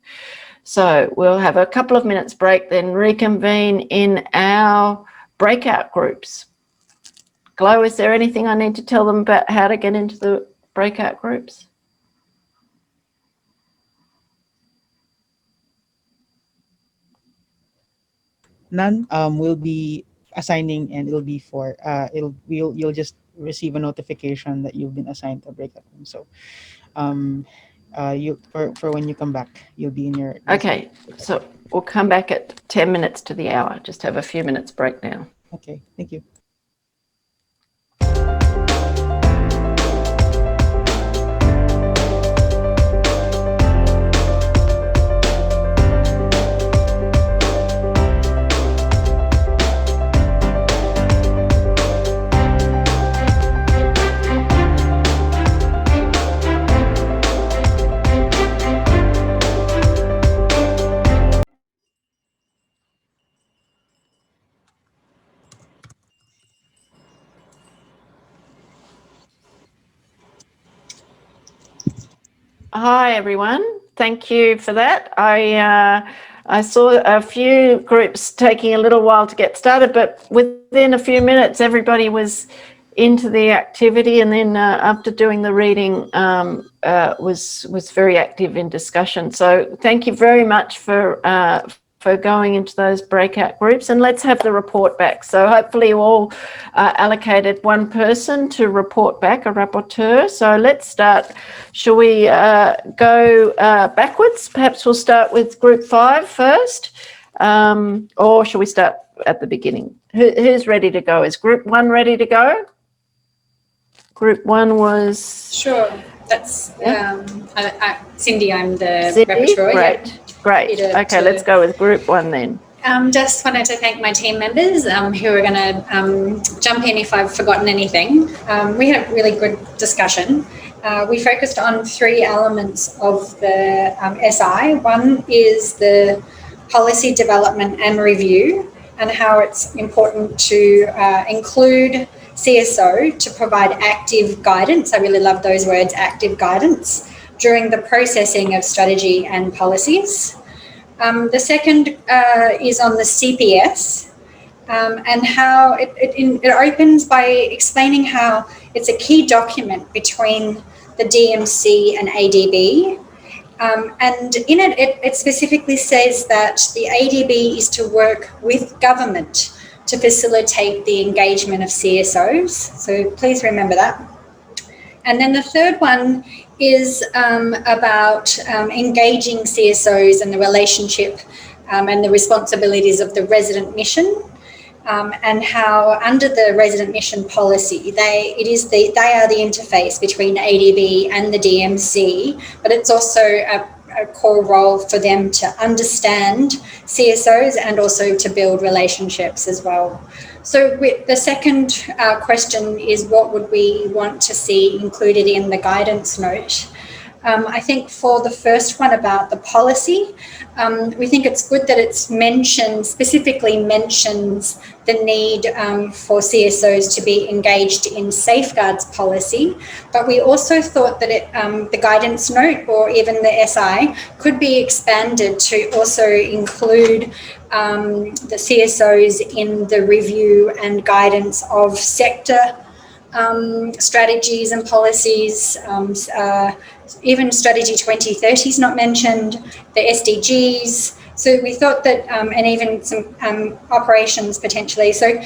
So we'll have a couple of minutes break, then reconvene in our breakout groups. Glo, is there anything I need to tell them about how to get into the breakout groups? None. We'll be assigning, and it'll be for you'll just receive a notification that you've been assigned to a breakout room. So for when you come back, you'll be in your okay. So we'll come back at 10 minutes to the hour. Just have a few minutes break now. Okay, thank you. Hi, everyone. Thank you for that. I saw a few groups taking a little while to get started, but within a few minutes, everybody was into the activity, and then after doing the reading, was very active in discussion. So thank you very much for going into those breakout groups, and let's have the report back. So hopefully you all allocated 1 person to report back, a rapporteur. So let's start. Shall we go backwards? Perhaps we'll start with group 5 first, or shall we start at the beginning? Who's ready to go? Is group 1 ready to go? Group 1 was... Sure, that's Cindy, I'm the Cindy? rapporteur. Great. Yeah. Great. Okay, let's go with group 1 then. Just wanted to thank my team members who are going to jump in if I've forgotten anything. We had a really good discussion. We focused on 3 elements of the SI. One is the policy development and review, and how it's important to include CSO to provide active guidance. I really love those words, active guidance, during the processing of strategy and policies. The second is on the CPS and how it opens by explaining how it's a key document between the DMC and ADB. And in it specifically says that the ADB is to work with government to facilitate the engagement of CSOs. So please remember that. And then the third one is about engaging CSOs and the relationship and the responsibilities of the resident mission, and how under the resident mission policy, they are the interface between ADB and the DMC, but it's also a core role for them to understand CSOs and also to build relationships as well. So the second question is, what would we want to see included in the guidance note? I think for the first one about the policy, we think it's good that it's specifically mentions the need for CSOs to be engaged in safeguards policy, but we also thought that the guidance note or even the SI could be expanded to also include the CSOs in the review and guidance of sector strategies and policies. Even Strategy 2030 is not mentioned, the SDGs. So we thought that, and even some operations potentially. So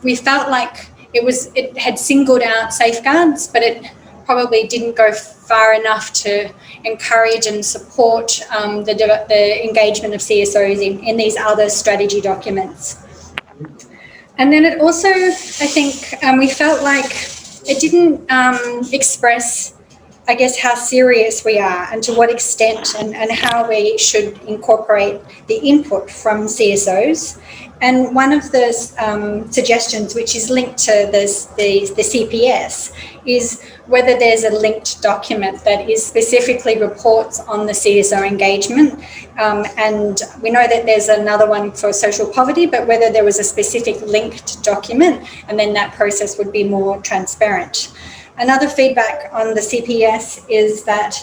we felt like it had singled out safeguards, but it probably didn't go far enough to encourage and support the engagement of CSOs in these other strategy documents. And then it also, I think, we felt like it didn't express, I guess, how serious we are and to what extent and how we should incorporate the input from CSOs. And one of the suggestions, which is linked to the CPS, is whether there's a linked document that is specifically reports on the CSO engagement. And we know that there's another one for social poverty, but whether there was a specific linked document, and then that process would be more transparent. Another feedback on the CPS is that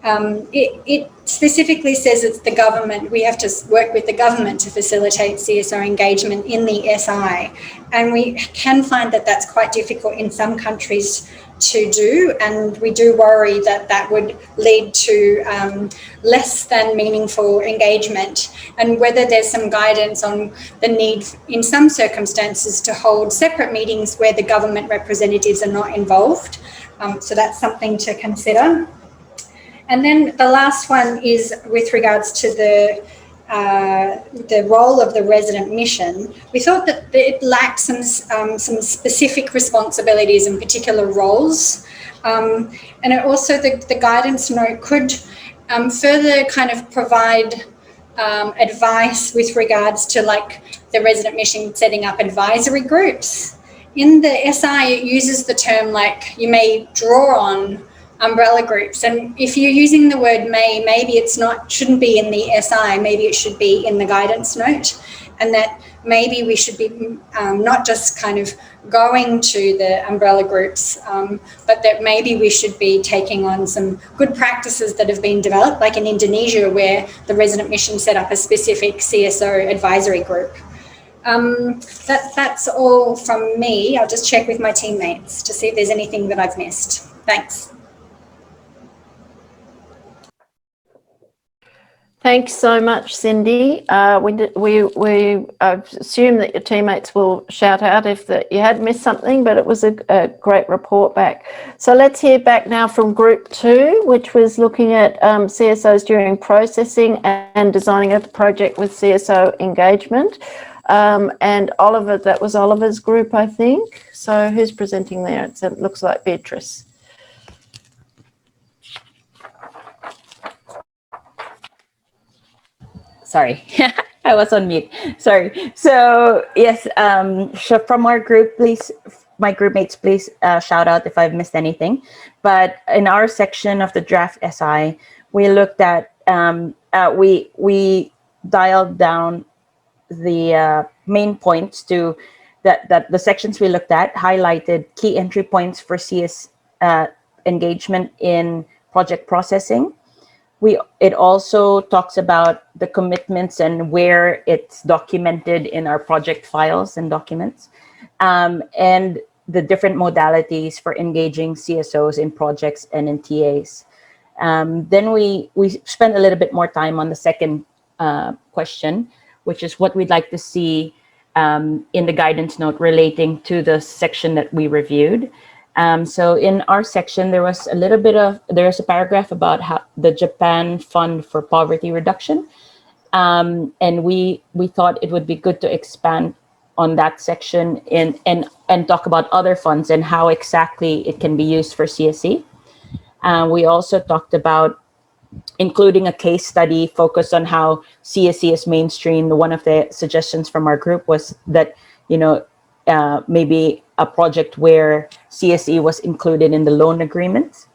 it specifically says it's the government. We have to work with the government to facilitate CSO engagement in the SI. And we can find that that's quite difficult in some countries to do. And we do worry that that would lead to less than meaningful engagement. And whether there's some guidance on the need in some circumstances to hold separate meetings where the government representatives are not involved. So that's something to consider. And then the last one is with regards to the role of the resident mission. We thought that it lacked some specific responsibilities and particular roles. And it also, the guidance note could further kind of provide advice with regards to like the resident mission setting up advisory groups. In the SI, it uses the term like you may draw on umbrella groups, and if you're using the word maybe it's shouldn't be in the SI, maybe it should be in the guidance note, and that maybe we should be not just kind of going to the umbrella groups, but that maybe we should be taking on some good practices that have been developed, like in Indonesia, where the resident mission set up a specific CSO advisory group. That's all from me. I'll just check with my teammates to see if there's anything that I've missed. Thanks. Thanks so much, Cindy. We assume that your teammates will shout out if you had missed something, but it was a great report back. So let's hear back now from group 2, which was looking at CSOs during processing and designing a project with CSO engagement. And Oliver, that was Oliver's group, I think. So who's presenting there? It looks like Beatrice. Sorry, I was on mute. Sorry. So yes, so from our group, please, my group mates, please shout out if I've missed anything. But in our section of the draft SI, we looked at, we dialed down the main points to that the sections we looked at highlighted key entry points for CS engagement in project processing. It also talks about the commitments and where it's documented in our project files and documents, and the different modalities for engaging CSOs in projects and in TAs. Then we spent a little bit more time on the second question, which is what we'd like to see in the guidance note relating to the section that we reviewed. So in our section, there's a paragraph about how the Japan Fund for Poverty Reduction. And we thought it would be good to expand on that section and talk about other funds and how exactly it can be used for CSE. We also talked about including a case study focused on how CSE is mainstreamed. One of the suggestions from our group was that, maybe a project where CSE was included in the loan agreements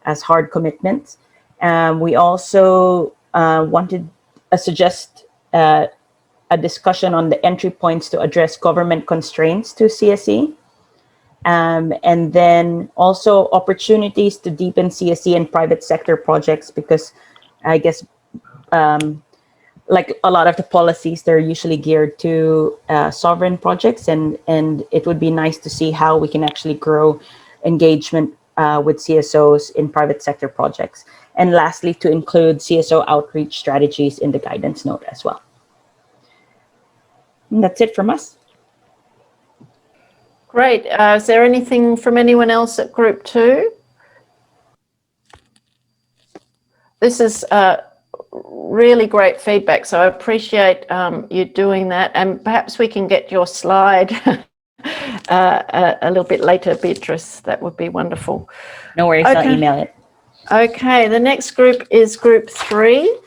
as hard commitments. We also wanted to suggest a discussion on the entry points to address government constraints to CSE. And then also opportunities to deepen CSE and private sector projects, because I guess like a lot of the policies, they're usually geared to sovereign projects, and it would be nice to see how we can actually grow engagement with CSOs in private sector projects. And lastly, to include CSO outreach strategies in the guidance note as well. And that's it from us. Great. Is there anything from anyone else at Group 2? This is really great feedback, so I appreciate you doing that. And perhaps we can get your slide a little bit later, Beatrice. That would be wonderful. No worries, Okay. I'll email it. Okay, the next group is Group 3.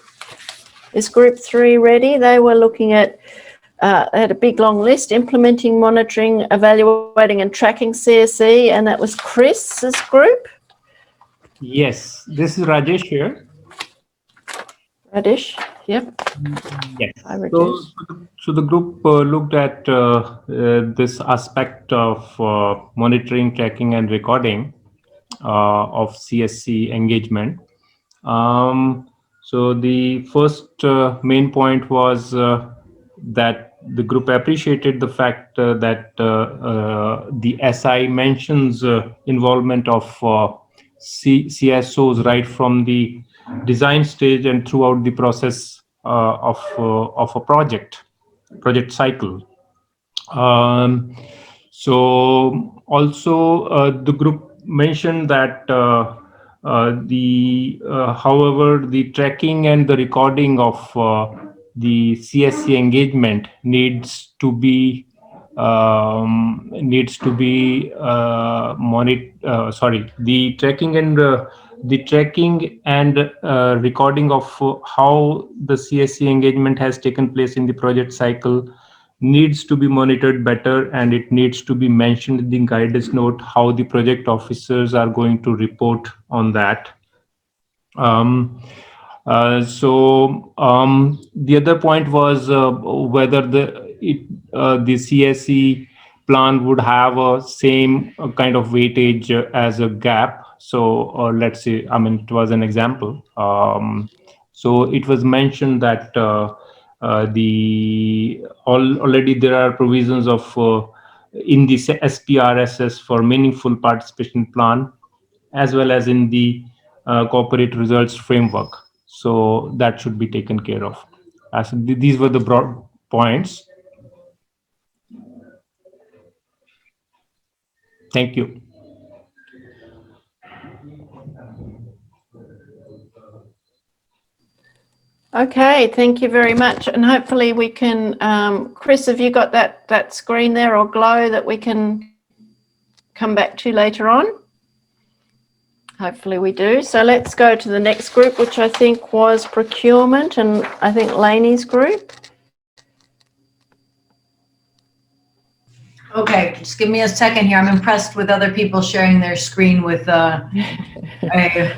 Is Group 3 ready? They were looking at they had a big long list: implementing, monitoring, evaluating and tracking CSE, and that was Chris's group. Yes, this is Rajesh here. Rajesh, yep. Yes. Hi, Rajesh. So the group looked at this aspect of monitoring, tracking and recording of CSC engagement. So the first main point was that the group appreciated the fact that the SI mentions involvement of CSOs right from the design stage and throughout the process of a project cycle. So also the group mentioned that however, the tracking and the recording of the CSC engagement needs to be the tracking and recording of how the CSC engagement has taken place in the project cycle needs to be monitored better, and it needs to be mentioned in the guidance note how the project officers are going to report on that. The other point was whether the CSE plan would have a same kind of weightage as a gap. So let's say, it was an example. So it was mentioned that already there are provisions of in the SPRSS for meaningful participation plan, as well as in the corporate results framework. So that should be taken care of. These were the broad points. Thank you. Okay, thank you very much. And hopefully we can, Chris, have you got that screen there, or Glow, that we can come back to later on? Hopefully we do. So let's go to the next group, which I think was procurement, and I think Lainey's group. Okay, just give me a second here. I'm impressed with other people sharing their screen with, wait,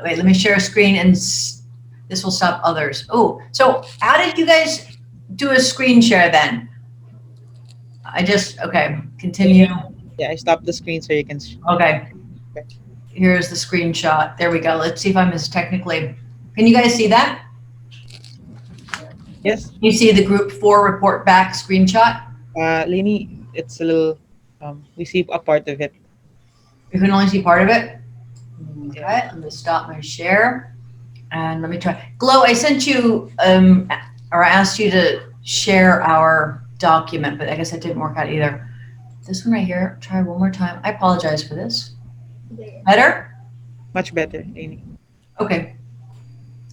let me share a screen, and this will stop others. Oh, so how did you guys do a screen share then? Okay, continue. Yeah, I stopped the screen so you can. Okay. Here's the screenshot. There we go. Let's see if I'm as technically. Can you guys see that? Yes. You see the group 4 report back screenshot? Lainey, it's a little, we see a part of it. You can only see part of it? Okay, let me stop my share. And let me try. Glow, I sent you, or I asked you to share our document, but I guess that didn't work out either. This one right here, try one more time. I apologize for this. Better? Much better, Lainey. Okay.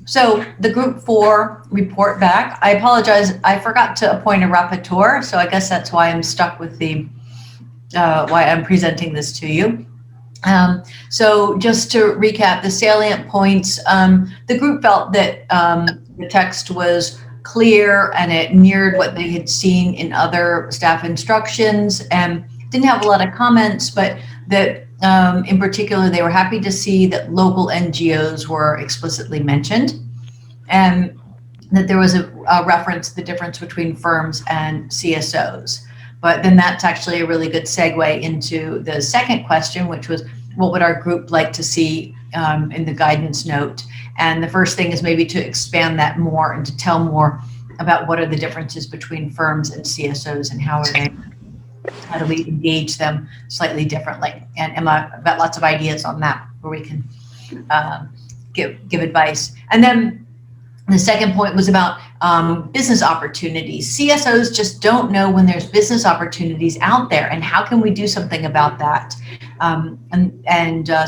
So the group 4 report back. I apologize. I forgot to appoint a rapporteur, so I guess that's why I'm stuck with the why I'm presenting this to you. So just to recap the salient points, the group felt that the text was clear and it mirrored what they had seen in other staff instructions, and didn't have a lot of comments, but that in particular, they were happy to see that local NGOs were explicitly mentioned, and that there was a reference to the difference between firms and CSOs. But then that's actually a really good segue into the second question, which was, what would our group like to see in the guidance note? And the first thing is maybe to expand that more and to tell more about what are the differences between firms and CSOs and how do we engage them slightly differently? And Emma, I've got lots of ideas on that where we can give advice. And then the second point was about business opportunities. CSOs just don't know when there's business opportunities out there, and how can we do something about that?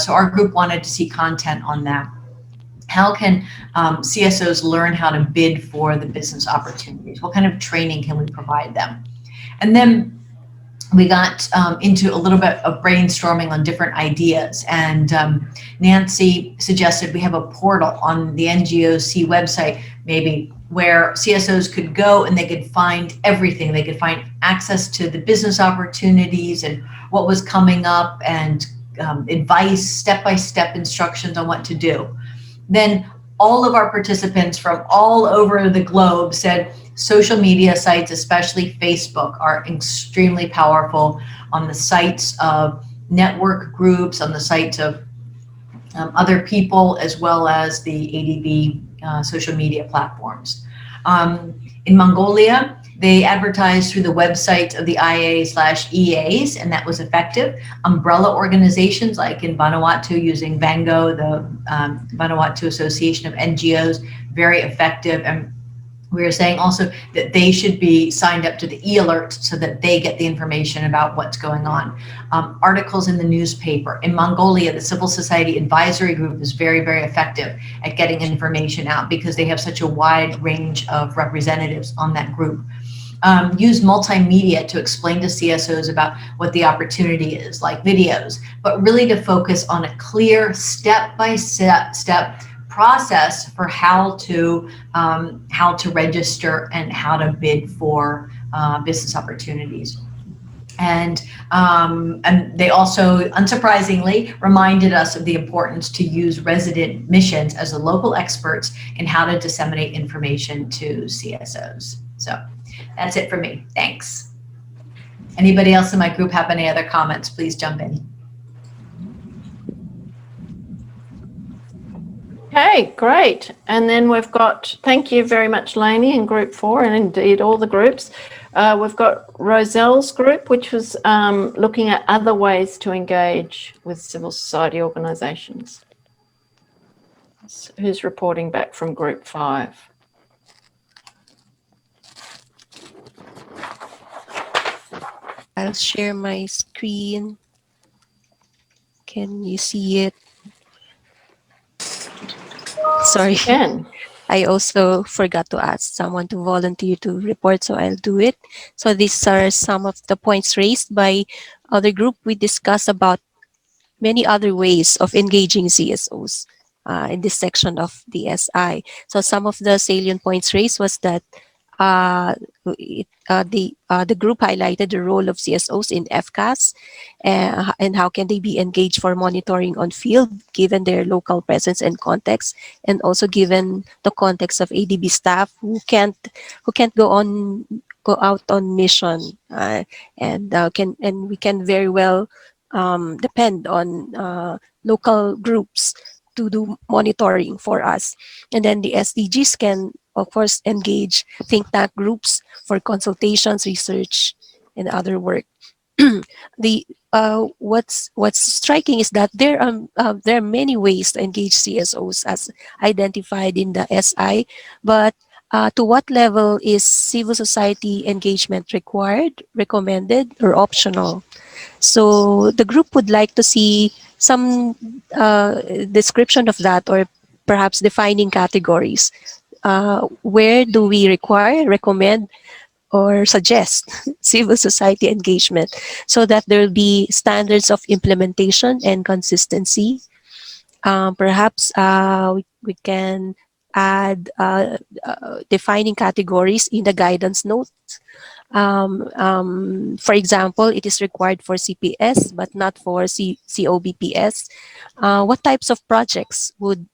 So our group wanted to see content on that. How can CSOs learn how to bid for the business opportunities? What kind of training can we provide them? And then we got into a little bit of brainstorming on different ideas, and Nancy suggested we have a portal on the NGOC website, maybe, where CSOs could go and they could find everything. They could find access to the business opportunities and what was coming up, and advice, step-by-step instructions on what to do. Then all of our participants from all over the globe said social media sites, especially Facebook, are extremely powerful on the sites of network groups, on the sites of other people, as well as the ADB social media platforms. In Mongolia, they advertised through the website of the IA/EAs, and that was effective. Umbrella organizations like in Vanuatu using Vango, the Vanuatu Association of NGOs, very effective. And we were saying also that they should be signed up to the e-alert so that they get the information about what's going on. Articles in the newspaper. In Mongolia, the Civil Society Advisory Group is very, very effective at getting information out because they have such a wide range of representatives on that group. Use multimedia to explain to CSOs about what the opportunity is, like videos, but really to focus on a clear step-by-step process for how to register and how to bid for business opportunities. And they also, unsurprisingly, reminded us of the importance to use resident missions as the local experts in how to disseminate information to CSOs. So that's it for me. Thanks. Anybody else in my group have any other comments? Please jump in. Okay, great. And then we've got, thank you very much, Lainey, in group 4, and indeed all the groups. We've got Roselle's group, which was looking at other ways to engage with civil society organisations. Who's reporting back from group 5? I'll share my screen. Can you see it? Sorry. Can. I also forgot to ask someone to volunteer to report, so I'll do it. So these are some of the points raised by other group. We discussed about many other ways of engaging CSOs in this section of the SI. So some of the salient points raised was that the group highlighted the role of CSOs in FCAS and how can they be engaged for monitoring on field given their local presence and context, and also given the context of ADB staff who can't go out on mission and we can very well depend on local groups to do monitoring for us. And then the SDGs can, of course, engage think tank groups for consultations, research, and other work. What's striking is that there are many ways to engage CSOs as identified in the SI, but to what level is civil society engagement required, recommended, or optional? So the group would like to see some description of that, or perhaps defining categories. Where do we require, recommend, or suggest civil society engagement so that there will be standards of implementation and consistency. Perhaps we can add defining categories in the guidance note. For example, it is required for CPS but not for COBPS. What types of projects would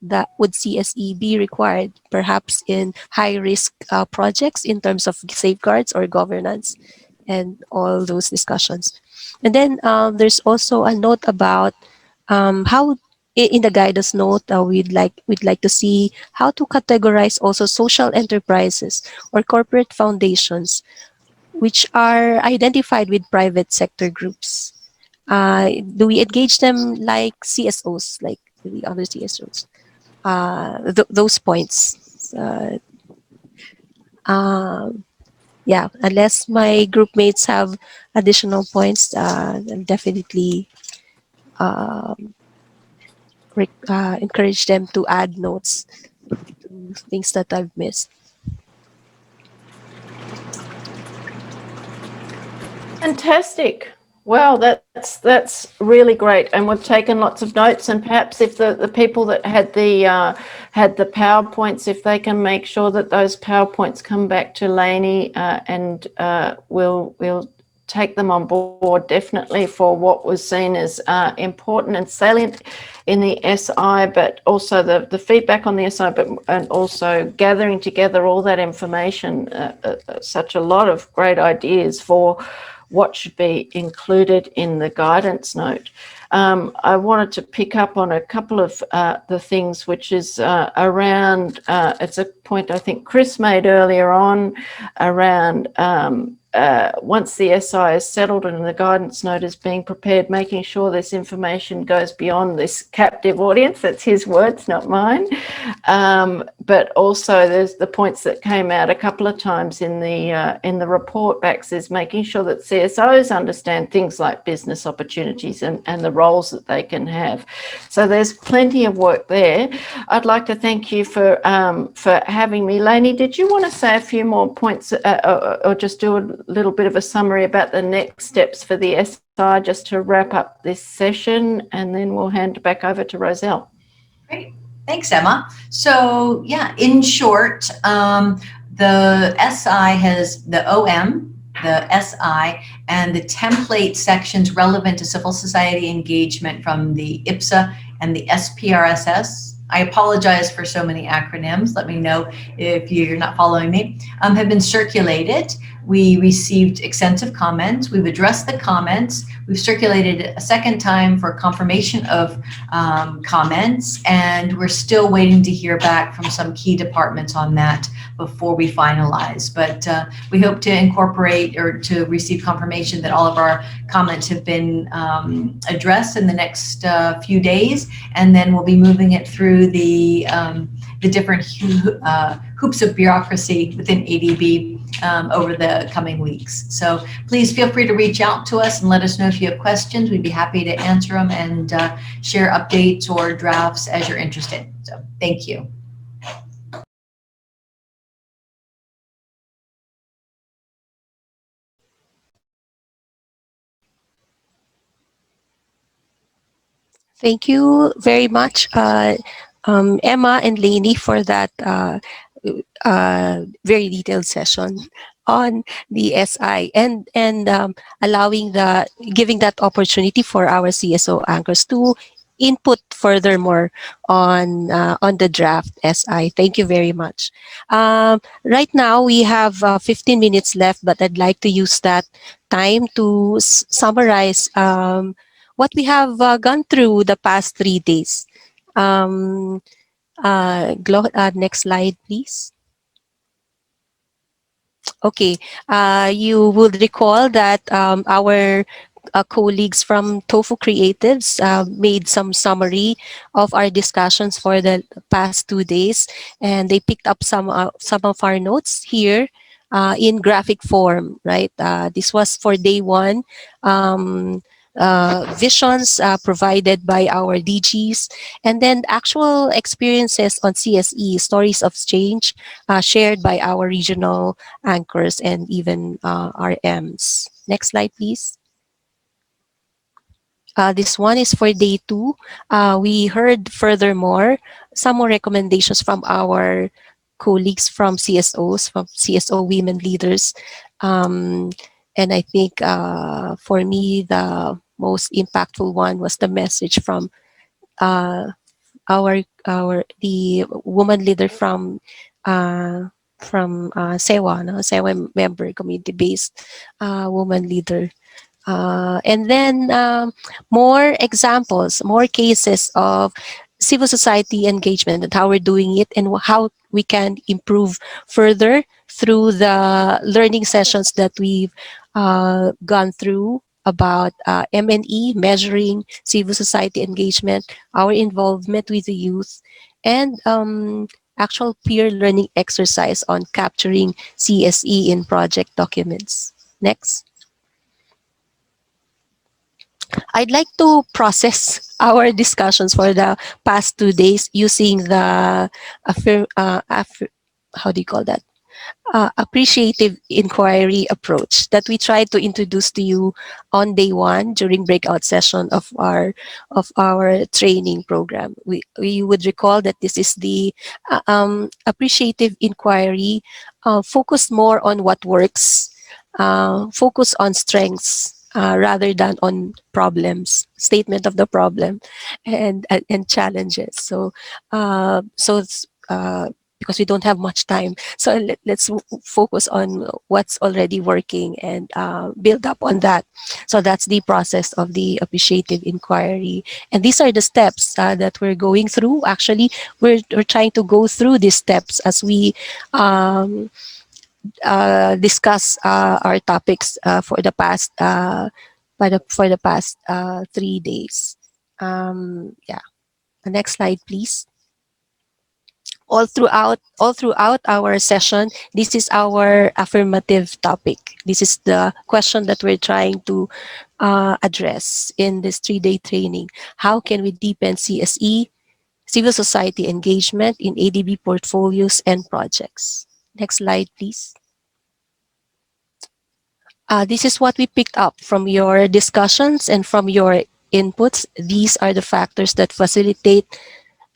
CSE be required? Perhaps in high risk projects in terms of safeguards or governance, and all those discussions. And then there's also a note about how in the guidance note we'd like to see how to categorize also social enterprises or corporate foundations which are identified with private sector groups. Do we engage them like CSOs, like the other CSOs? Those points. Uh, yeah, unless my group mates have additional points, I'll definitely encourage them to add notes to things that I've missed. Fantastic. Well, that's really great, and we've taken lots of notes. And perhaps if the people that had the PowerPoints, if they can make sure that those PowerPoints come back to Lainey, and we'll take them on board definitely for what was seen as important and salient in the SI, but also the feedback on the SI, and also gathering together all that information, such a lot of great ideas for what should be included in the guidance note. I wanted to pick up on a couple of the things, which is around, it's a point I think Chris made earlier on, around once the SI is settled and the guidance note is being prepared, making sure this information goes beyond this captive audience. That's his words, not mine. But also there's the points that came out a couple of times in the report backs, is making sure that CSOs understand things like business opportunities and the roles that they can have. So there's plenty of work there. I'd like to thank you for having me. Lainey, did you want to say a few more points, or just do a little bit of a summary about the next steps for the SI, just to wrap up this session, and then we'll hand it back over to Roselle. Great. Thanks, Emma. So yeah, in short, the SI has the OM, the SI, and the template sections relevant to civil society engagement from the IPSA and the SPRSS. I apologize for so many acronyms. Let me know if you're not following me. Have been circulated. We received extensive comments. We've addressed the comments. We've circulated a second time for confirmation of comments, and we're still waiting to hear back from some key departments on that before we finalize. But we hope to incorporate or to receive confirmation that all of our comments have been addressed in the next few days, and then we'll be moving it through the different hoops of bureaucracy within ADB over the coming weeks. So please feel free to reach out to us and let us know if you have questions. We'd be happy to answer them and share updates or drafts as you're interested. So thank you. Thank you very much, Emma and Lainey, for that very detailed session on the SI, and giving that opportunity for our CSO anchors to input furthermore on the draft SI. Thank you very much. Right now we have 15 minutes left, but I'd like to use that time to summarize what we have gone through the past 3 days. Next slide, please. Okay, you would recall that our colleagues from Tofu Creatives made some summary of our discussions for the past 2 days, and they picked up some of our notes here in graphic form, right? This was for day 1. visions provided by our DGs, and then actual experiences on CSE, stories of change shared by our regional anchors and even RMs. Next slide, please. This one is for day 2. We heard furthermore some more recommendations from our colleagues from CSOs, from CSO women leaders. And I think for me, the most impactful one was the message from uh, the woman leader from SEWA, no? SEWA member, community-based woman leader. And then more examples, more cases of civil society engagement and how we're doing it and how we can improve further through the learning sessions that we've gone through about M&E, measuring civil society engagement, our involvement with the youth, and actual peer learning exercise on capturing CSE in project documents. Next. I'd like to process our discussions for the past 2 days using the how do you call that? Appreciative inquiry approach that we tried to introduce to you on day 1 during breakout session of our training program. We would recall that this is the appreciative inquiry focused more on what works, focus on strengths rather than on problems, statement of the problem and challenges. Because we don't have much time, so let's focus on what's already working and build up on that. So that's the process of the appreciative inquiry, and these are the steps that we're going through. Actually, we're trying to go through these steps as we discuss our topics for the past 3 days. Yeah. The next slide, please. All throughout our session, this is our affirmative topic. This is the question that we're trying to address in this 3-day training. How can we deepen CSE, civil society engagement in ADB portfolios and projects? Next slide, please. This is what we picked up from your discussions and from your inputs. These are the factors that facilitate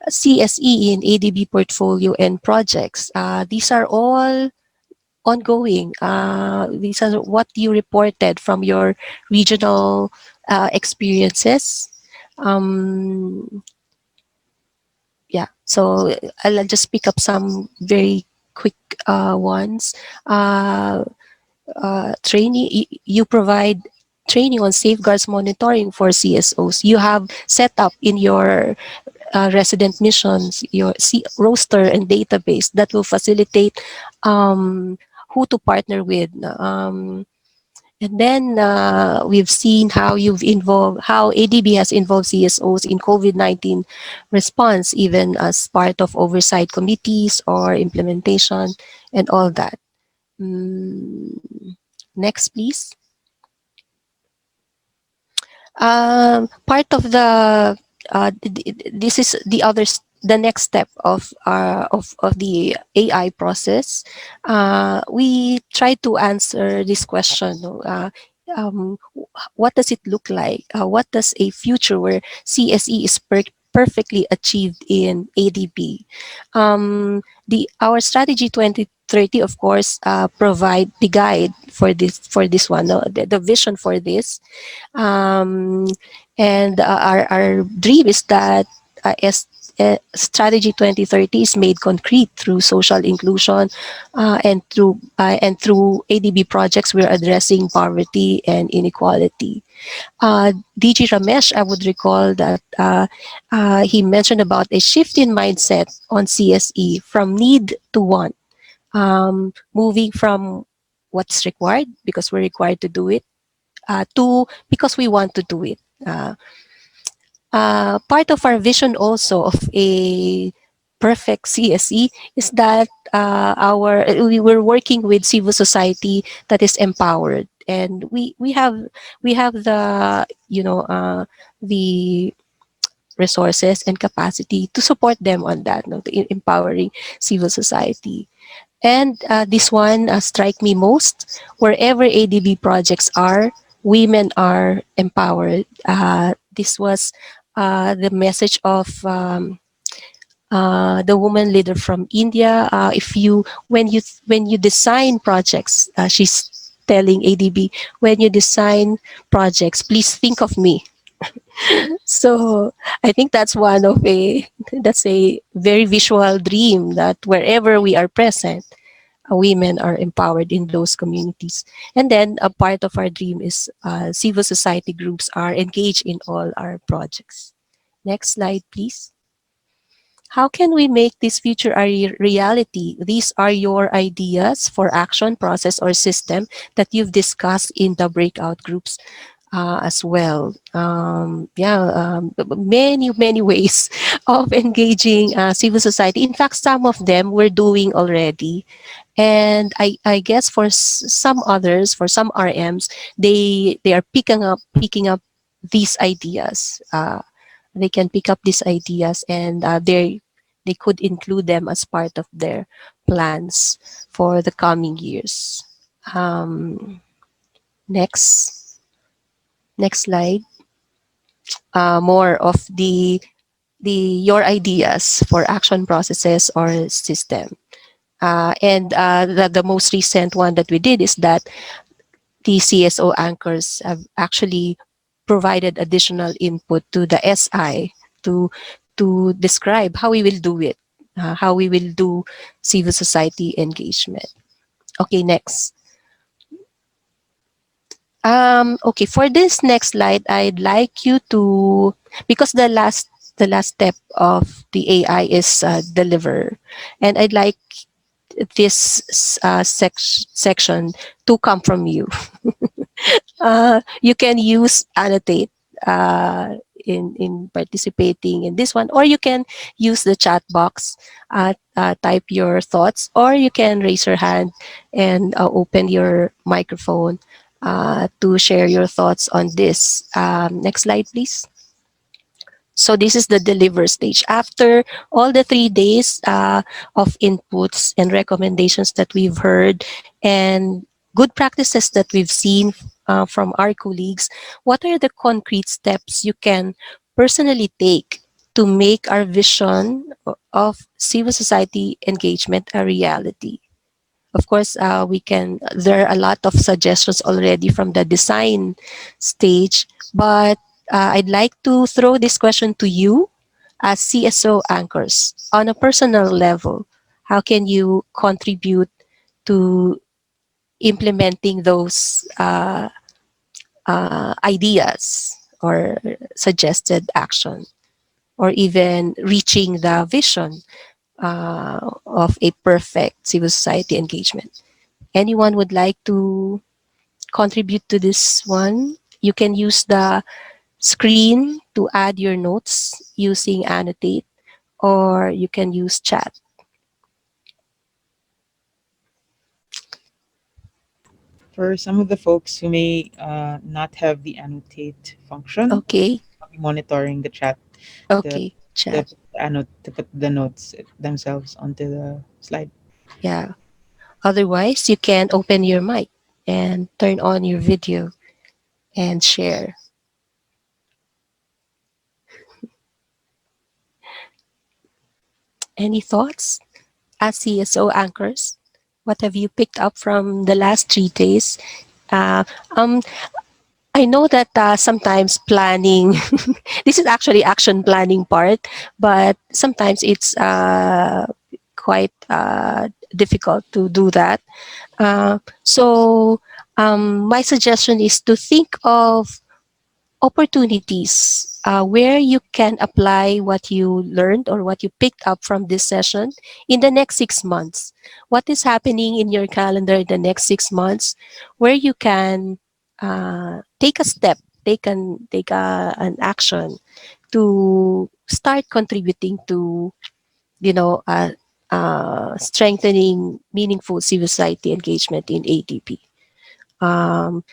CSE in ADB portfolio and projects. These are all ongoing. These are what you reported from your regional experiences. Yeah, so I'll just pick up some very quick ones. Training, you provide training on safeguards monitoring for CSOs. You have set up in your resident missions your roster and database that will facilitate who to partner with. And then we've seen how how ADB has involved CSOs in COVID-19 response, even as part of oversight committees or implementation and all that. Next, please. Part of this is the next step of the AI process. We try to answer this question. Um, what does it look like? What does a future where CSE is perfectly achieved in ADB? Our strategy 2030, of course, provide the guide for this one, the vision for this. And our dream is that as strategy 2030 is made concrete through social inclusion and through ADB projects, we're addressing poverty and inequality. DG Ramesh, I would recall that he mentioned about a shift in mindset on CSE from need to want, moving from what's required because we're required to do it to because we want to do it. Part of our vision also of a perfect CSE is that we were working with civil society that is empowered and we have the the resources and capacity to support them on that, no, to empowering civil society. And this one strike me most. Wherever ADB projects are, women are empowered. This was the message of the woman leader from India. If you when you design projects, she's telling ADB, when you design projects, please think of me. So I think that's a very visual dream that wherever we are present, women are empowered in those communities. And then a part of our dream is civil society groups are engaged in all our projects. Next slide, please. How can we make this future a reality? These are your ideas for action, process, or system that you've discussed in the breakout groups as well. Many ways of engaging civil society. In fact, some of them we're doing already. And I guess for some others, for some RMs, they are picking up these ideas. They can pick up these ideas, and they could include them as part of their plans for the coming years. Um, next slide. More of the your ideas for action processes or system. And the most recent one that we did is that the CSO anchors have actually provided additional input to the SI to describe how we will do it, how we will do civil society engagement. Okay, next. Okay, for this next slide, I'd like you to, because the last step of the AI is deliver, and I'd like this section to come from you. You can use annotate in participating in this one, or you can use the chat box, type your thoughts, or you can raise your hand and open your microphone to share your thoughts on this. Next slide, please. So this is the deliver stage. After all the 3 days of inputs and recommendations that we've heard and good practices that we've seen from our colleagues, what are the concrete steps you can personally take to make our vision of civil society engagement a reality? Of course, there are a lot of suggestions already from the design stage, but I'd like to throw this question to you as CSO anchors. On a personal level, how can you contribute to implementing those ideas or suggested action, or even reaching the vision of a perfect civil society engagement? Anyone would like to contribute to this one? You can use the screen to add your notes using annotate, or you can use chat. For some of the folks who may not have the annotate function, Okay. I'll be monitoring the chat to, Okay, chat. to put the notes themselves onto the slide. Yeah. Otherwise, you can open your mic and turn on your video and share. Any thoughts as CSO anchors? What have you picked up from the last 3 days? Uh, um, I know that sometimes planning, this is actually action planning part, but sometimes it's quite difficult to do that. So my suggestion is to think of opportunities where you can apply what you learned or what you picked up from this session in the next 6 months. What is happening in your calendar the next 6 months, where you can take a step, take an action to start contributing to, strengthening meaningful civil society engagement in ADP. Um,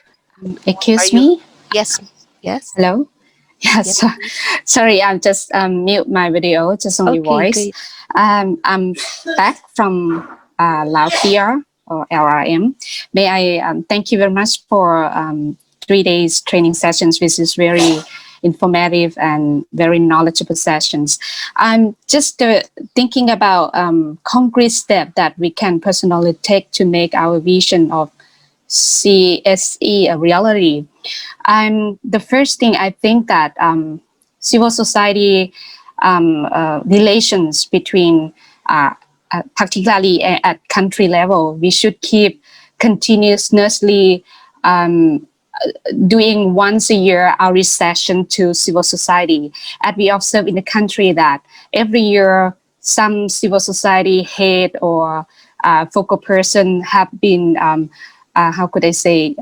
are Excuse you? me? Yes. Yes. Hello? Yes. Yes, please. Sorry, I'm just mute my video, just only Okay, voice. great. I'm back from Latvia or LRM. May I thank you very much for 3 days training sessions, which is very informative and very knowledgeable sessions. I'm just thinking about concrete step that we can personally take to make our vision of CSE a reality. The first thing I think that civil society relations between, particularly at country level, we should keep continuously doing once a year outreach session to civil society. And we observe in the country that every year some civil society head or focal person have been, how could I say,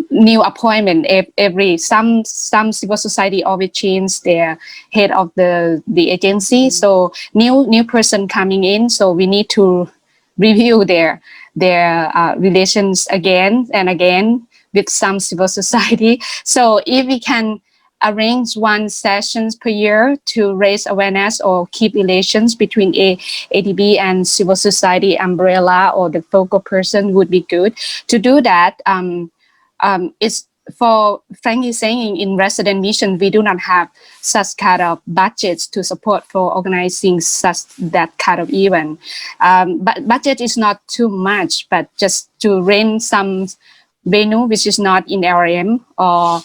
new appointment every some civil society always change their head of the agency. So new person coming in, so we need to review their relations again and again with some civil society. So if we can arrange one sessions per year to raise awareness or keep relations between ADB and civil society umbrella or the focal person would be good. To do that, it's for frankly saying, in resident mission, we do not have such kind of budgets to support for organizing such that kind of event. But budget is not too much, but just to rent some venue which is not in LRM or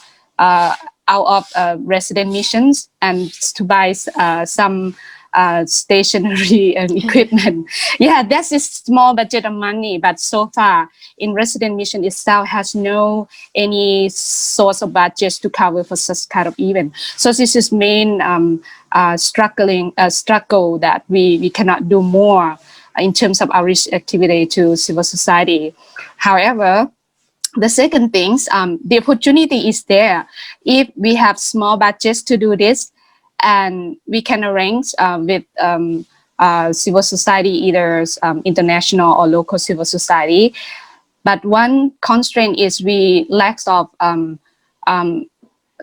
out of resident missions, and to buy some stationery and equipment. Yeah, that's a small budget of money, but so far in resident mission itself has no any source of budgets to cover for such kind of event. So this is main struggle that we cannot do more in terms of outreach activity to civil society. However, the second things, the opportunity is there. If we have small budgets to do this, and we can arrange with civil society, either international or local civil society. But one constraint is we lack of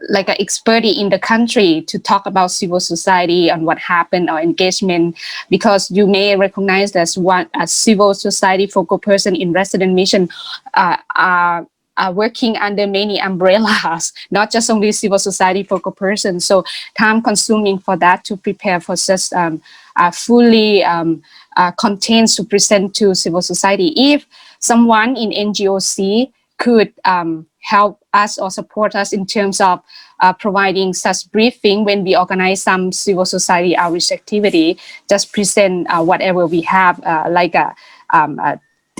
like an expertise in the country to talk about civil society and what happened or engagement, because you may recognize that one a civil society focal person in resident mission are working under many umbrellas, not just only civil society focal person. So time consuming for that to prepare for such fully contents to present to civil society. If someone in NGOC could help us or support us in terms of providing such briefing when we organize some civil society outreach activity, just present whatever we have, like a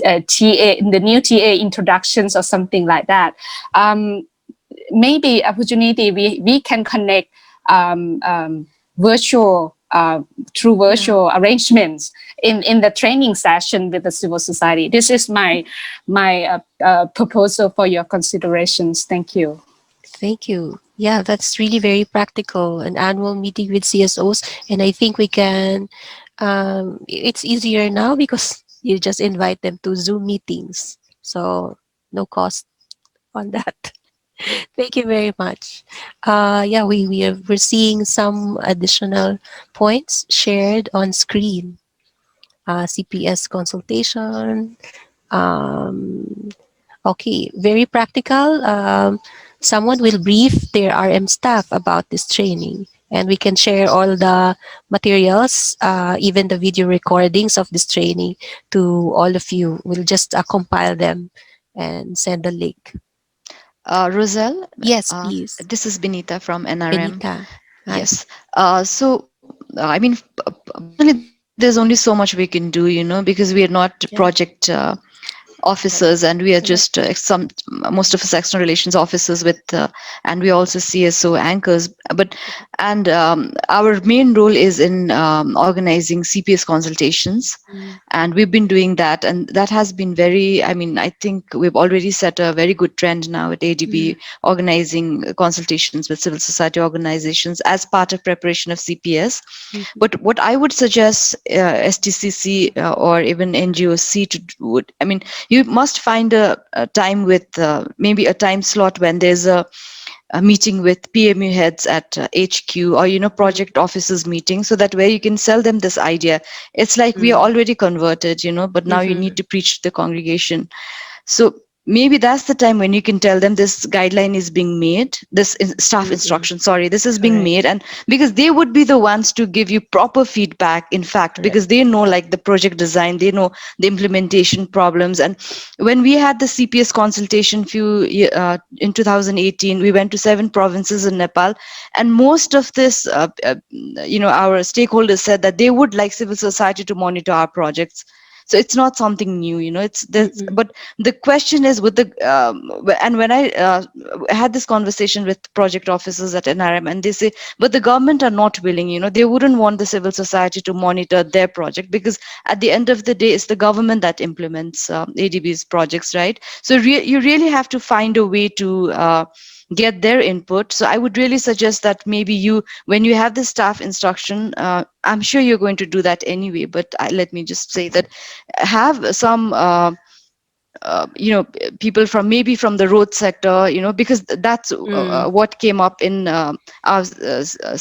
TA, the new TA introductions or something like that. Maybe opportunity we can connect virtual through virtual arrangements in the training session with the civil society. This is my proposal for your considerations. Thank you. Thank you. Yeah, that's really very practical. An annual meeting with CSOs, and I think we can. It's easier now because you just invite them to Zoom meetings, so no cost on that. Thank you very much. Yeah, we're seeing some additional points shared on screen. CPS consultation. Um, okay, very practical. Someone will brief their RM staff about this training, and we can share all the materials, even the video recordings of this training, to all of you. We'll just compile them and send the link. Roselle, Yes, please. this is Benita from NRM. Benita. Hi. Yes. So, I mean, personally, there's only so much we can do, because we are not project officers, and we are just most of us external relations officers with, and we are also CSO anchors. But and our main role is in organizing CPS consultations, and we've been doing that, and that has been very. I mean, I think we've already set a very good trend now at ADB, organizing consultations with civil society organizations as part of preparation of CPS. But what I would suggest STCC or even NGOC to do, I mean, you must find a time with maybe a time slot when there's a meeting with PMU heads at HQ, or project officers meeting, so that where you can sell them this idea. It's like we are already converted, but now you need to preach to the congregation. So maybe that's the time when you can tell them this guideline is being made, this staff instruction, sorry, this is being made. And because they would be the ones to give you proper feedback, in fact, because they know like the project design, they know the implementation problems. And when we had the CPS consultation in 2018, we went to 7 provinces in Nepal, and most of this our stakeholders said that they would like civil society to monitor our projects. So it's not something new, it's this. But the question is with the and when I had this conversation with project officers at NRM, and they say, but the government are not willing, they wouldn't want the civil society to monitor their project, because at the end of the day, it's the government that implements ADB's projects, right? So you really have to find a way to get their input. So I would really suggest that maybe when you have the staff instruction, I'm sure you're going to do that anyway, but let me just say that have some people from maybe from the road sector, because that's what came up in our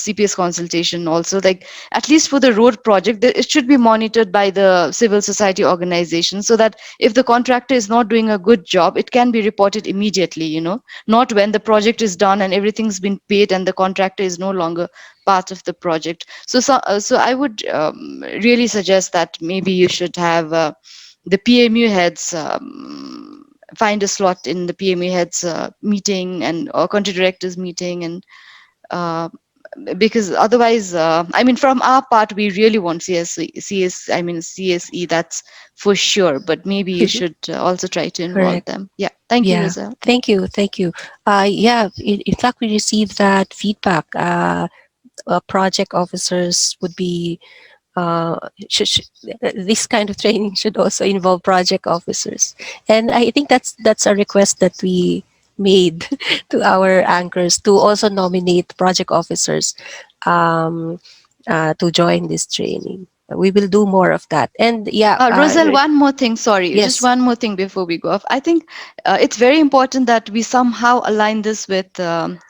CPS consultation also. Like, at least for the road project, it should be monitored by the civil society organization, so that if the contractor is not doing a good job, it can be reported immediately, not when the project is done and everything's been paid and the contractor is no longer part of the project. So I would really suggest that maybe you should have the PMU heads find a slot in the PMU heads meeting or country directors meeting, and because otherwise, I mean, from our part, we really want CSE, that's for sure. But maybe you should also try to involve Correct. them. Yeah. Thank you, Yeah. Rizal. Thank you. Thank you. Yeah. In fact, we received that feedback. Project officers would be uh, this kind of training should also involve project officers, and I think that's a request that we made to our anchors to also nominate project officers um, to join this training. We will do more of that, and yeah, Rosal, one more thing. Sorry, just yes. one more thing before we go off. I think it's very important that we somehow align this with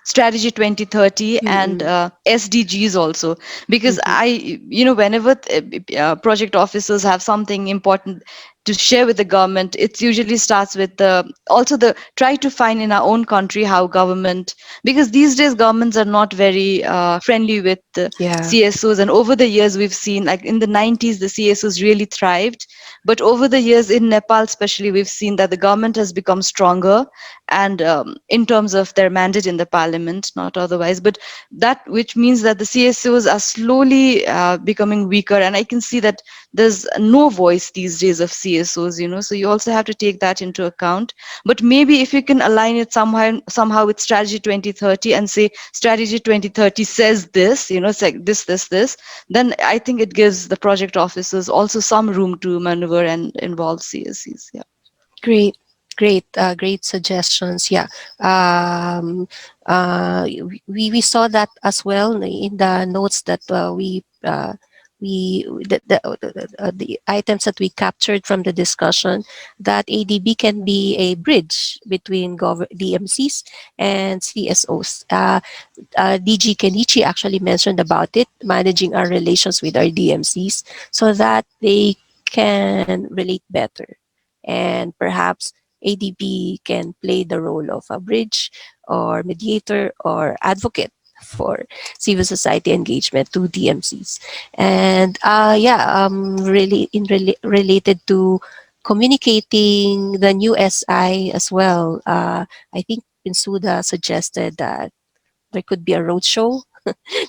Strategy 2030 and SDGs also, because whenever project officers have something important to share with the government, it usually starts with also the try to find in our own country how government, because these days governments are not very friendly with the Yeah. CSOs. And over the years, we've seen, like in the 90s, the CSOs really thrived. But over the years in Nepal, especially, we've seen that the government has become stronger, and in terms of their mandate in the parliament, not otherwise. But that, which means that the CSOs are slowly becoming weaker. And I can see that there's no voice these days of CSOs, so you also have to take that into account. But maybe if you can align it somehow with Strategy 2030 and say Strategy 2030 says this, it's like this, then I think it gives the project officers also some room to maneuver and involve CSEs. Yeah. Great, great suggestions. Yeah, we saw that as well in the notes that the items that we captured from the discussion, that ADB can be a bridge between DMCs and CSOs. DG Kenichi actually mentioned about it, managing our relations with our DMCs so that they can relate better. And perhaps ADB can play the role of a bridge or mediator or advocate for civil society engagement to DMCs. And really related to communicating the new SI as well. I think Pinsuda suggested that there could be a roadshow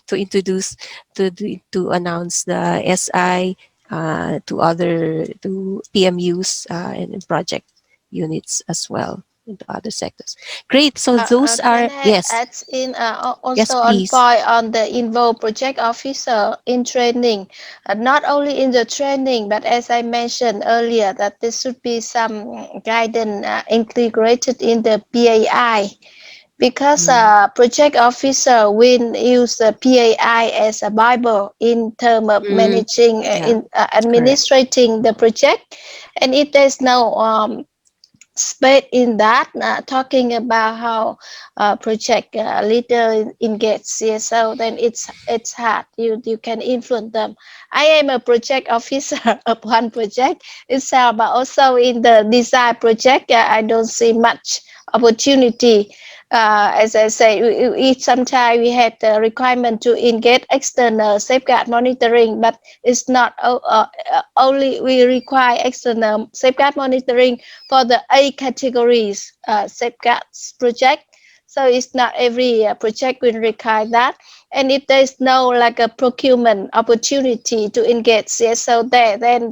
to introduce to announce the SI to PMUs and project units as well into other sectors. Great. So those Can are I yes, add in yes, also on please. point on the involved project officer in training, not only in the training, but as I mentioned earlier, that there should be some guidance integrated in the PAI, because project officer will use the PAI as a bible in terms of managing Yeah, correct. administrating the project. And if there's no space in that, talking about how project leader engage CSO, then it's hard. You can influence them. I am a project officer of one project itself, but also in the design project, I don't see much opportunity. As I say, sometimes we had the requirement to engage external safeguard monitoring, but it's not only we require external safeguard monitoring for the A categories safeguards project. So it's not every project will require that. And if there is no like a procurement opportunity to engage CSO there, then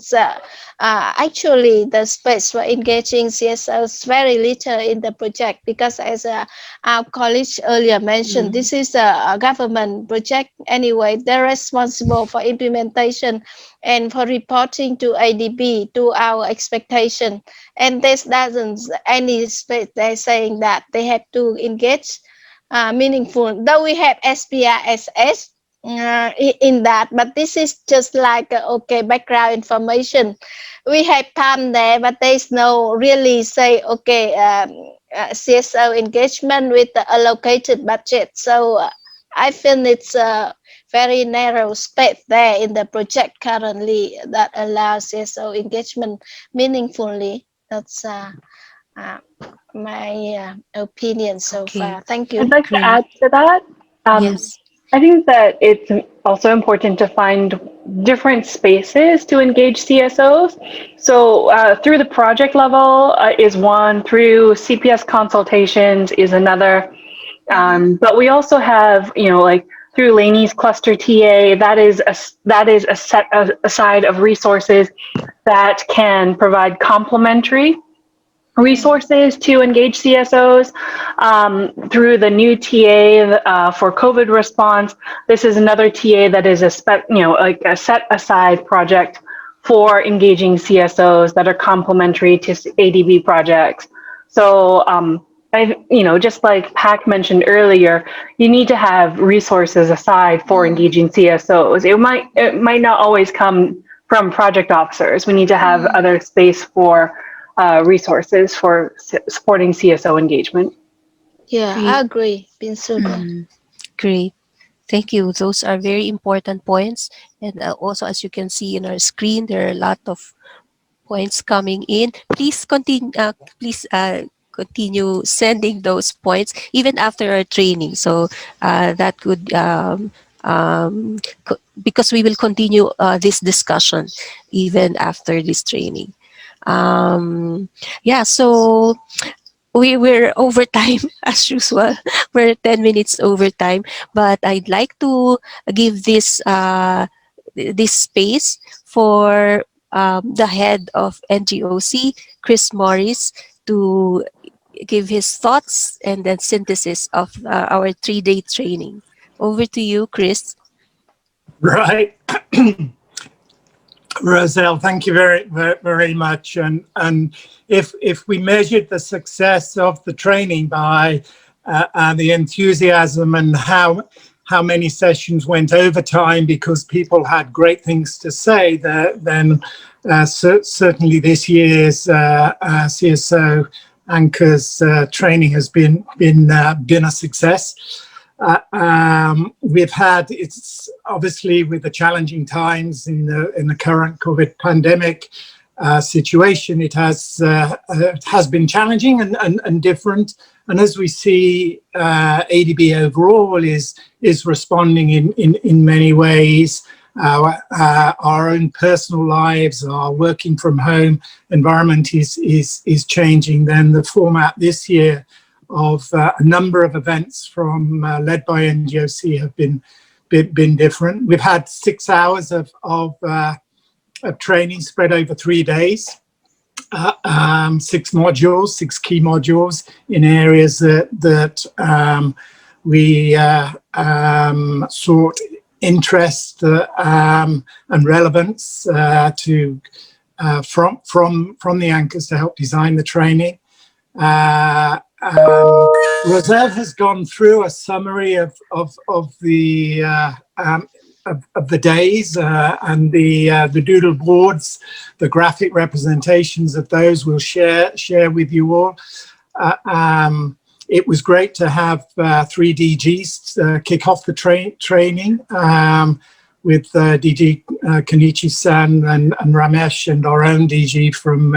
actually the space for engaging CSO is very little in the project, because as our colleague earlier mentioned, this is a government project anyway. They're responsible for implementation and for reporting to ADB to our expectation. And this doesn't any space they're saying that they have to engage meaningful. Though we have SPRSS in that, but this is just like okay, background information. We have PAM there, but there's no really say okay, CSO engagement with the allocated budget. So I feel it's a very narrow space there in the project currently that allows CSO engagement meaningfully. That's my opinion so far. Thank you. I'd like to Great. add to that. Yes. I think that it's also important to find different spaces to engage CSOs. So through the project level is one, through CPS consultations is another. But we also have, like through Laney's cluster TA, that is a set aside of resources that can provide complementary resources to engage CSOs through the new TA for COVID response. This is another TA that is a set aside project for engaging CSOs that are complementary to ADB projects. So just like Pac mentioned earlier, you need to have resources aside for engaging CSOs. It might not always come from project officers. We need to have other space for resources for supporting CSO engagement. Yeah, Great. I agree. Been Suda. Great. Thank you. Those are very important points. And also, as you can see in our screen, there are a lot of points coming in. Please continue. Continue sending those points even after our training. So that could because we will continue this discussion even after this training. Yeah. So we're over time as usual. We're 10 minutes over time, but I'd like to give this space for the head of NGOC, Chris Morris, to give his thoughts and then synthesis of our 3-day training. Over to you, Chris. Right. Roselle, thank you very, very, very much. And if we measured the success of the training by the enthusiasm and how many sessions went over time because people had great things to say, then certainly this year's CSO Anchors training has been a success. We've had, it's obviously with the challenging times in the current COVID pandemic situation, it has been challenging and different. And as we see, ADB overall is responding in many ways. Our own personal lives, our working from home environment is changing. Then the format this year of a number of events from led by NGOC have been different. We've had 6 hours of training spread over 3 days, 6 modules, 6 key modules in areas that we sought interest and relevance to from the anchors to help design the training. Roselle has gone through a summary of the of the days, and the doodle boards, the graphic representations of those we'll share with you all. It was great to have 3 DGs kick off the training with DG Kenichi-san and Ramesh, and our own DG from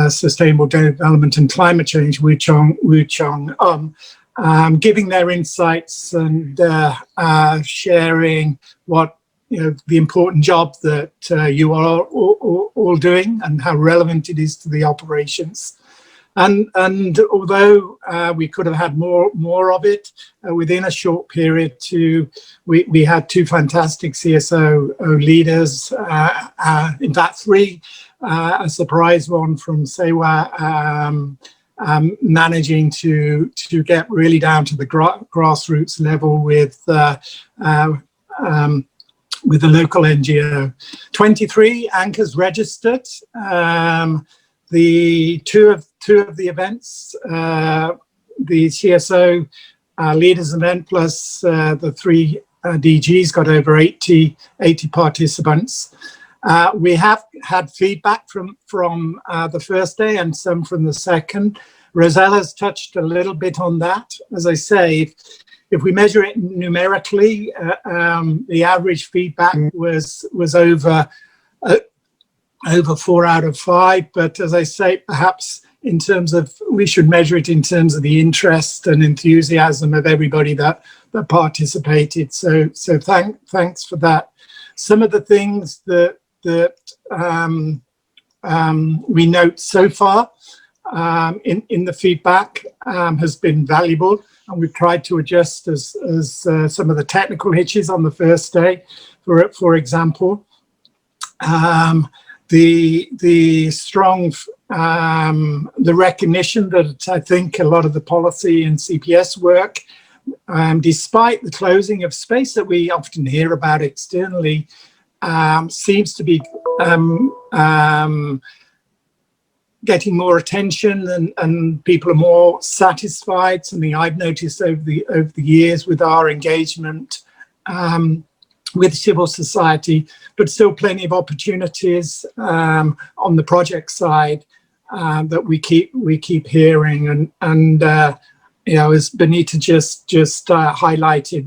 Sustainable Development and Climate Change, Woo Chong, giving their insights and sharing what, the important job that you are all doing and how relevant it is to the operations. And although we could have had more of it within a short period, we had 2 fantastic CSO leaders, in fact 3, a surprise one from Sewa, managing to get really down to the grassroots level with the local NGO. 23 anchors registered. The two of the events, the CSO leaders event plus the 3 DGs got over 80 participants. We have had feedback from the first day and some from the second. Rosella's touched a little bit on that. As I say, if we measure it numerically, the average feedback was over 4 out of 5. But as I say, perhaps in terms of, we should measure it in terms of the interest and enthusiasm of everybody that participated. So thanks for that. Some of the things that we note so far in the feedback has been valuable, and we've tried to adjust as some of the technical hitches on the first day. For example, the strong the recognition that I think a lot of the policy and CPS work, despite the closing of space that we often hear about externally, seems to be getting more attention, and people are more satisfied. Something I've noticed over the years with our engagement with civil society, but still plenty of opportunities on the project side that we keep hearing, and as Benita just highlighted,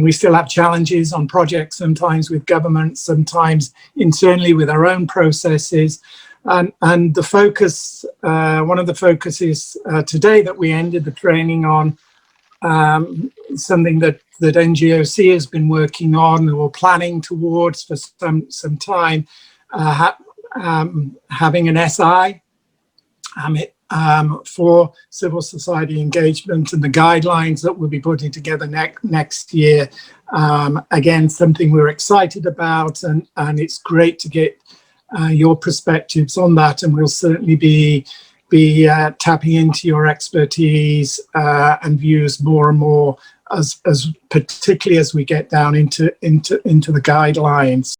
we still have challenges on projects, sometimes with government, sometimes internally with our own processes, and the focus, one of the focuses today that we ended the training on, something that NGOC has been working on or planning towards for some time, having an SI for civil society engagement, and the guidelines that we'll be putting together next year. Again, something we're excited about, and it's great to get your perspectives on that, and we'll certainly be tapping into your expertise and views more and more, as particularly as we get down into the guidelines.